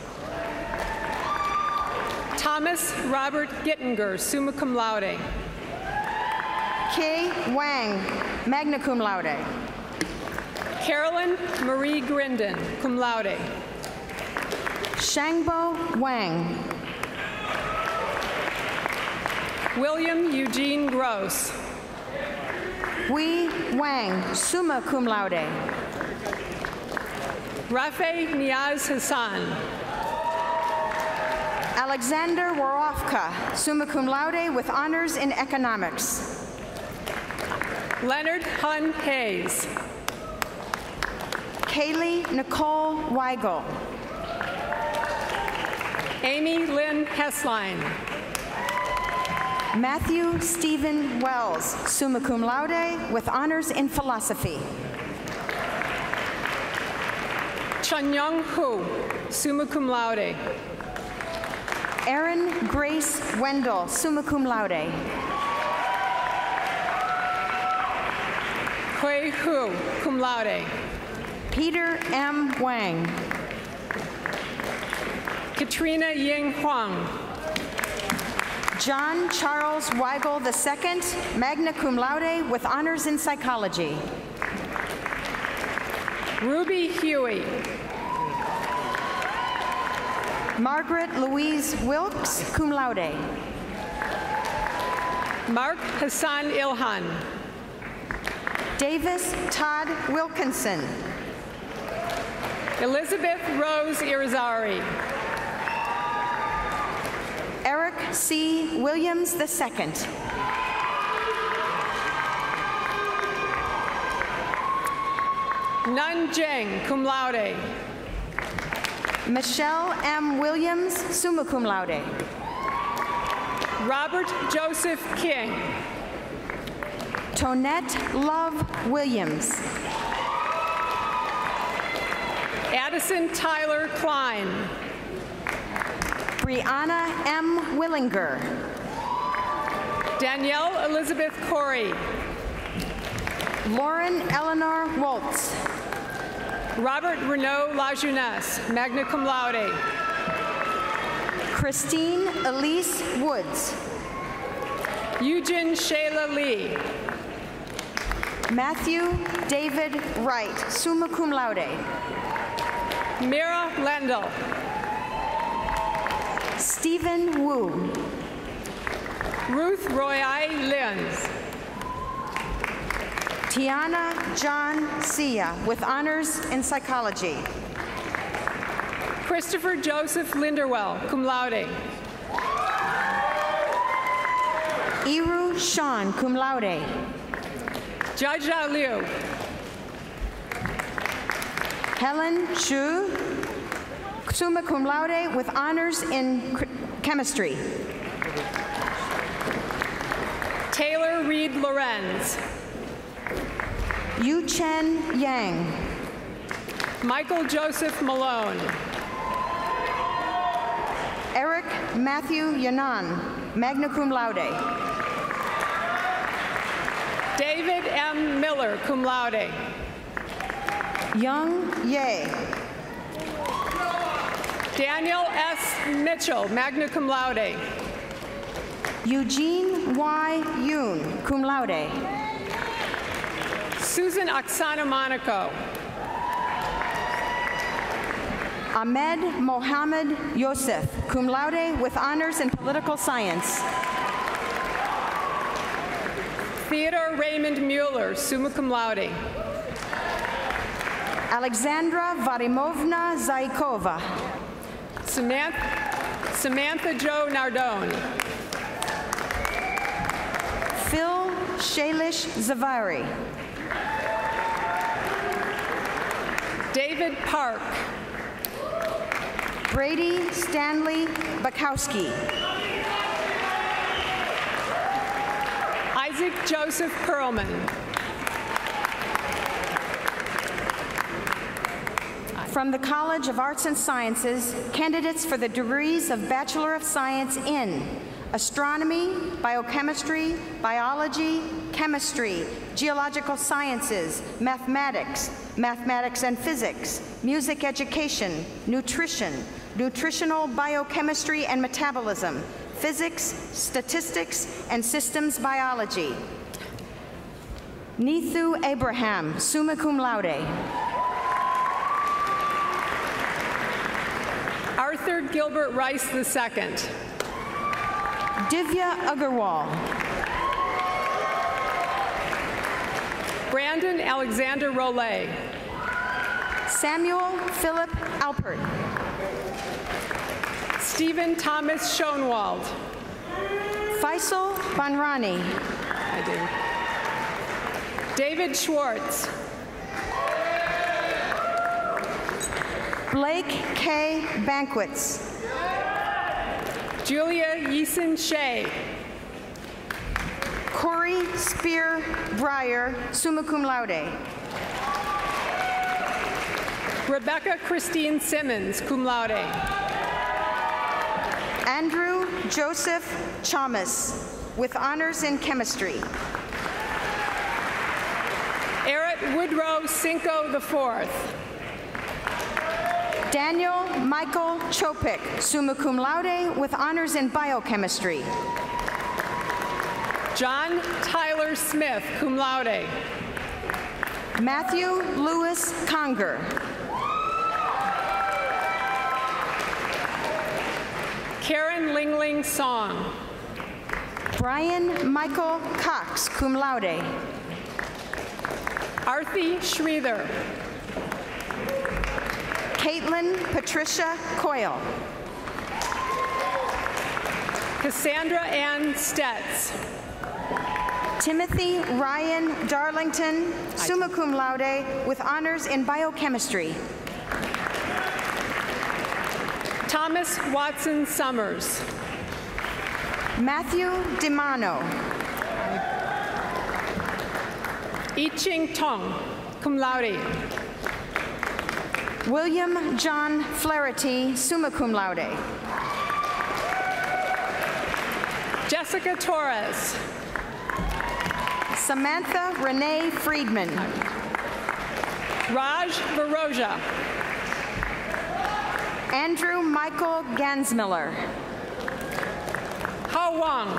[SPEAKER 10] Thomas Robert Gittinger, summa cum laude.
[SPEAKER 7] Kay Wang, magna cum laude.
[SPEAKER 10] Carolyn Marie Grindon, cum laude.
[SPEAKER 7] Shangbo Wang.
[SPEAKER 10] William Eugene Gross.
[SPEAKER 7] Hui Wang, summa cum laude.
[SPEAKER 10] Rafe Niaz Hassan.
[SPEAKER 7] Alexander Warofka, summa cum laude with honors in economics.
[SPEAKER 10] Leonard Hun Hayes.
[SPEAKER 7] Kaylee Nicole Weigel.
[SPEAKER 10] Amy Lynn Hessline.
[SPEAKER 7] Matthew Stephen Wells, summa cum laude with honors in philosophy.
[SPEAKER 10] Chunyoung Hu, summa cum laude.
[SPEAKER 7] Erin Grace Wendell, summa cum laude.
[SPEAKER 10] Hui Hu, cum laude.
[SPEAKER 7] Peter M. Wang.
[SPEAKER 10] Katrina Ying Huang.
[SPEAKER 7] John Charles Weigel II, magna cum laude with honors in psychology.
[SPEAKER 10] Ruby Huey.
[SPEAKER 7] Margaret Louise Wilkes, cum laude.
[SPEAKER 10] Mark Hassan Ilhan.
[SPEAKER 7] Davis Todd Wilkinson.
[SPEAKER 10] Elizabeth Rose Irizarry.
[SPEAKER 7] Eric C. Williams II.
[SPEAKER 10] Nun Jeng, cum laude.
[SPEAKER 7] Michelle M. Williams, summa cum laude.
[SPEAKER 10] Robert Joseph King.
[SPEAKER 7] Tonette Love Williams.
[SPEAKER 10] Addison Tyler Klein.
[SPEAKER 7] Brianna M. Willinger.
[SPEAKER 10] Danielle Elizabeth Corey.
[SPEAKER 7] Lauren Eleanor Waltz.
[SPEAKER 10] Robert Renaud Lajeunesse, magna cum laude.
[SPEAKER 7] Christine Elise Woods.
[SPEAKER 10] Eugen Shayla Lee.
[SPEAKER 7] Matthew David Wright, summa cum laude.
[SPEAKER 10] Mira Lendl.
[SPEAKER 7] Stephen Wu.
[SPEAKER 10] Ruth Royai Lins.
[SPEAKER 7] Tiana John Sia with honors in psychology.
[SPEAKER 10] Christopher Joseph Linderwell, cum laude.
[SPEAKER 7] Iru Sean, cum laude.
[SPEAKER 10] Jaja Liu.
[SPEAKER 7] Helen Chu, summa cum laude with honors in chemistry.
[SPEAKER 10] Taylor Reed Lorenz.
[SPEAKER 7] Yu Chen Yang.
[SPEAKER 10] Michael Joseph Malone.
[SPEAKER 7] Eric Matthew Yanan, magna cum laude.
[SPEAKER 10] David M. Miller, cum laude.
[SPEAKER 7] Young Ye.
[SPEAKER 10] Daniel S. Mitchell, magna cum laude.
[SPEAKER 7] Eugene Y. Yoon, cum laude.
[SPEAKER 10] Susan Oksana Monaco.
[SPEAKER 7] Ahmed Mohammed Yosef, cum laude with honors in political science.
[SPEAKER 10] Theodore Raymond Mueller, summa cum laude.
[SPEAKER 7] Alexandra Varimovna Zaikova.
[SPEAKER 10] Samantha Jo Nardone.
[SPEAKER 7] Phil Shalish Zavari.
[SPEAKER 10] David Park.
[SPEAKER 7] Brady Stanley Bukowski.
[SPEAKER 10] Isaac Joseph Perlman.
[SPEAKER 7] From the College of Arts and Sciences, candidates for the degrees of Bachelor of Science in Astronomy, Biochemistry, Biology, Chemistry, Geological Sciences, Mathematics, Mathematics and Physics, Music Education, Nutrition, Nutritional Biochemistry and Metabolism, Physics, Statistics, and Systems Biology. Neithu Abraham, summa cum laude.
[SPEAKER 10] Arthur Gilbert Rice II.
[SPEAKER 7] Divya Agarwal.
[SPEAKER 10] Brandon Alexander Rollet.
[SPEAKER 7] Samuel Philip Alpert.
[SPEAKER 10] Stephen Thomas Schoenwald.
[SPEAKER 7] Faisal Banrani.
[SPEAKER 10] I do. David Schwartz.
[SPEAKER 7] Blake K. Banquets.
[SPEAKER 10] Julia Yeason Shea.
[SPEAKER 7] Corey Spear Breyer, summa cum laude.
[SPEAKER 10] Rebecca Christine Simmons, cum laude.
[SPEAKER 7] Andrew Joseph Chalmers, with honors in chemistry.
[SPEAKER 10] Eric Woodrow Cinco IV.
[SPEAKER 7] Daniel Michael Chopik, summa cum laude, with honors in biochemistry.
[SPEAKER 10] John Tyler Smith, cum laude.
[SPEAKER 7] Matthew Lewis Conger.
[SPEAKER 10] Karen Lingling Song.
[SPEAKER 7] Brian Michael Cox, cum laude.
[SPEAKER 10] Arthi Shreedher.
[SPEAKER 7] Caitlin Patricia Coyle.
[SPEAKER 10] Cassandra Ann Stetz.
[SPEAKER 7] Timothy Ryan Darlington, summa cum laude, with honors in biochemistry.
[SPEAKER 10] Thomas Watson Summers.
[SPEAKER 7] Matthew DiMano.
[SPEAKER 10] I-Ching Tong, cum laude.
[SPEAKER 7] William John Flaherty, summa cum laude.
[SPEAKER 10] Jessica Torres.
[SPEAKER 7] Samantha Renee Friedman.
[SPEAKER 10] Raj Varoja.
[SPEAKER 7] Andrew Michael Gansmiller.
[SPEAKER 10] Hao Wang.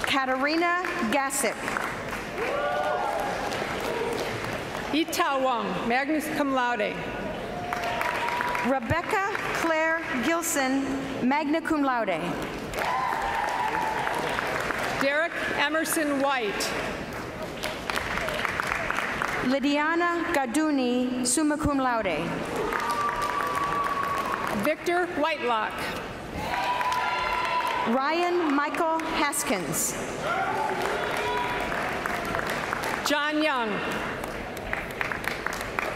[SPEAKER 7] Katarina Gassick.
[SPEAKER 10] Itao Wang, magna cum laude.
[SPEAKER 7] Rebecca Claire Gilson, magna cum laude.
[SPEAKER 10] Derek Emerson White.
[SPEAKER 7] Lidiana Gaduni, summa cum laude.
[SPEAKER 10] Victor Whitelock.
[SPEAKER 7] Ryan Michael Haskins.
[SPEAKER 10] John Young.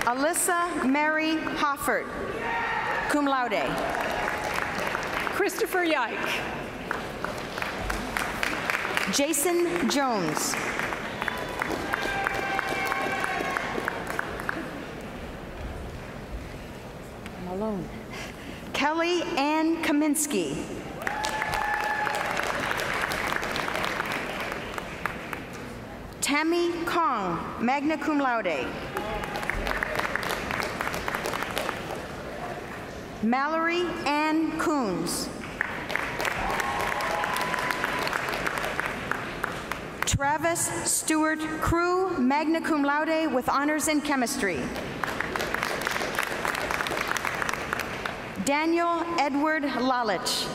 [SPEAKER 7] Alyssa Mary Hoffert, cum laude.
[SPEAKER 10] Christopher Yike.
[SPEAKER 7] Jason Jones. I'm alone. Kelly Ann Kaminsky. Tammy Kong, magna cum laude. Mallory Ann Coons. Travis Stewart Crew, magna cum laude with honors in chemistry. Daniel Edward Lalich.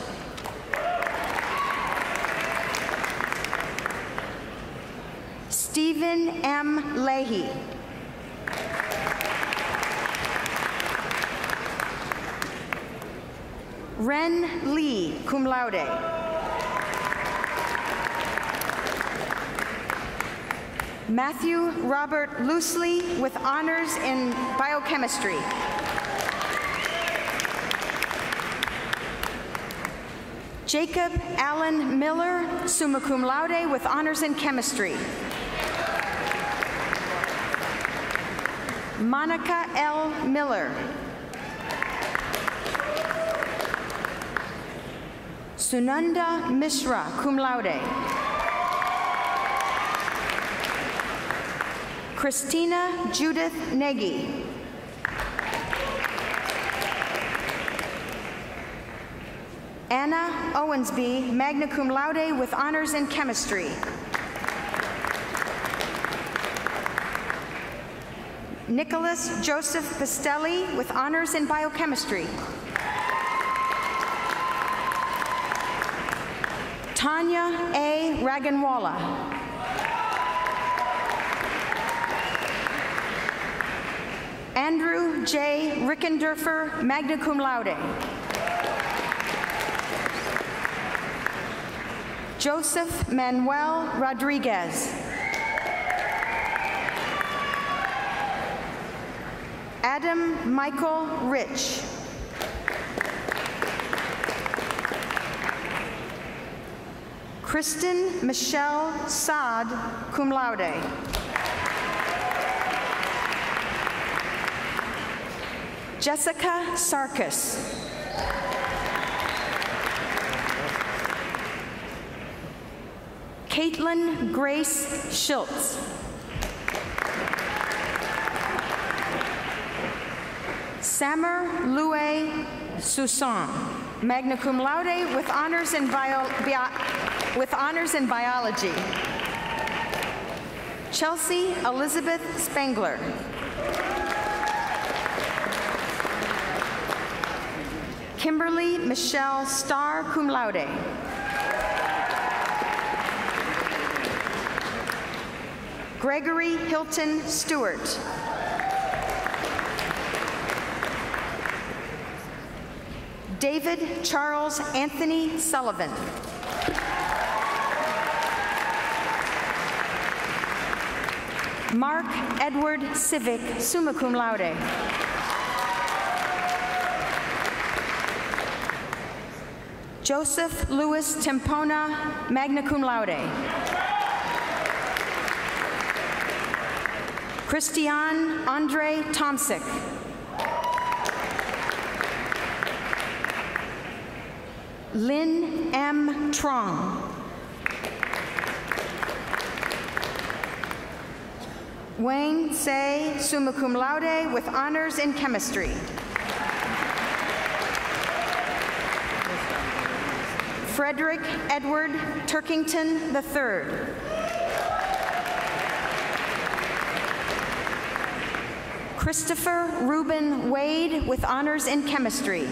[SPEAKER 7] Stephen M. Leahy. Ren Lee, cum laude. Matthew Robert Loosely with honors in biochemistry. Jacob Allen Miller, summa cum laude with honors in chemistry. Monica L. Miller. Sunanda Mishra, cum laude. Christina Judith Nagy. Anna Owensby, magna cum laude with honors in chemistry. Nicholas Joseph Pistelli with honors in biochemistry. Tanya A. Raganwala. Andrew J. Rickendorfer, magna cum laude. Joseph Manuel Rodriguez. Adam Michael Rich. Kristen Michelle Saad, cum laude. Jessica Sarkis. Caitlin Grace Schultz. Samer Louis Soussan, magna cum laude with honors in biology. Chelsea Elizabeth Spengler. Kimberly Michelle Starr, cum laude. Gregory Hilton Stewart. David Charles Anthony Sullivan. Mark Edward Civic, summa cum laude. Joseph Louis Tempona, magna cum laude. Christian Andre Tomsic. Lynn M. Trong. Wayne Say, summa cum laude with honors in chemistry. Frederick Edward Turkington III. Christopher Reuben Wade with honors in chemistry.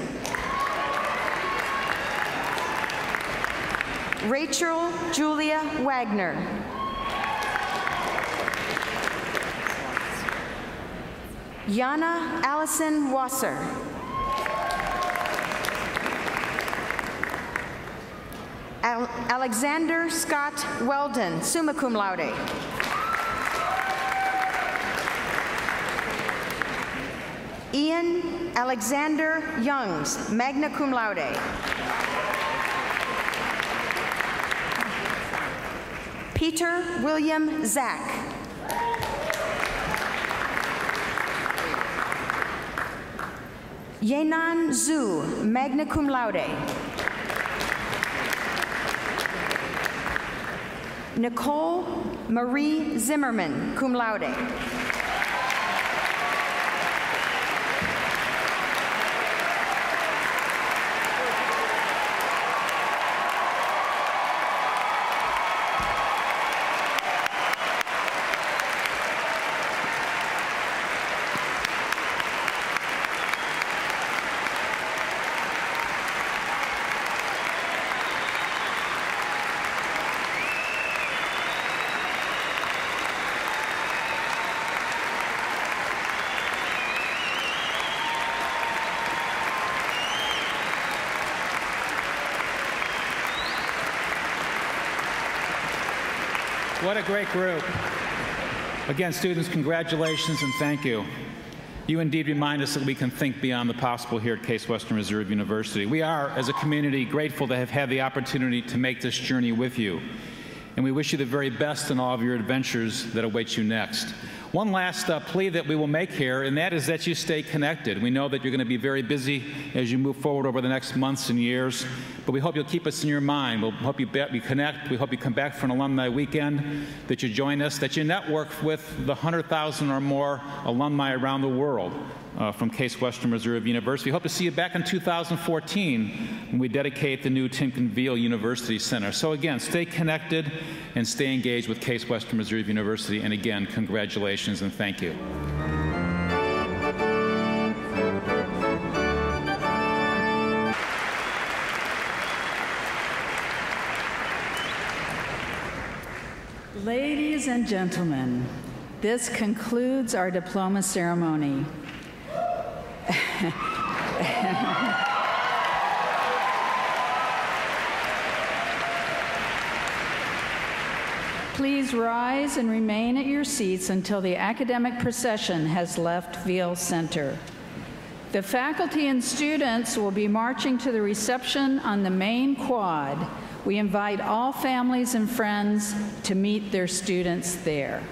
[SPEAKER 7] Rachel Julia Wagner. Yana Allison Wasser. Alexander Scott Weldon, summa cum laude. Ian Alexander Youngs, magna cum laude. Peter William Zach. Yenan Zhu, magna cum laude. Nicole Marie Zimmerman, cum laude.
[SPEAKER 5] What a great group. Again, students, congratulations and thank you. You indeed remind us that we can think beyond the possible here at Case Western Reserve University. We are, as a community, grateful to have had the opportunity to make this journey with you. And we wish you the very best in all of your adventures that await you next. One last plea that we will make here, and that is that you stay connected. We know that you're going to be very busy as you move forward over the next months and years, but we hope you'll keep us in your mind. We'll hope you connect. We hope you come back for an alumni weekend, that you join us, that you network with the 100,000 or more alumni around the world from Case Western Reserve University. We hope to see you back in 2014 when we dedicate the new Tinkenville University Center. So again, stay connected and stay engaged with Case Western Reserve University. And again, congratulations and thank you.
[SPEAKER 2] Ladies and gentlemen, this concludes our diploma ceremony. Please rise and remain at your seats until the academic procession has left Veal Center. The faculty and students will be marching to the reception on the main quad. We invite all families and friends to meet their students there.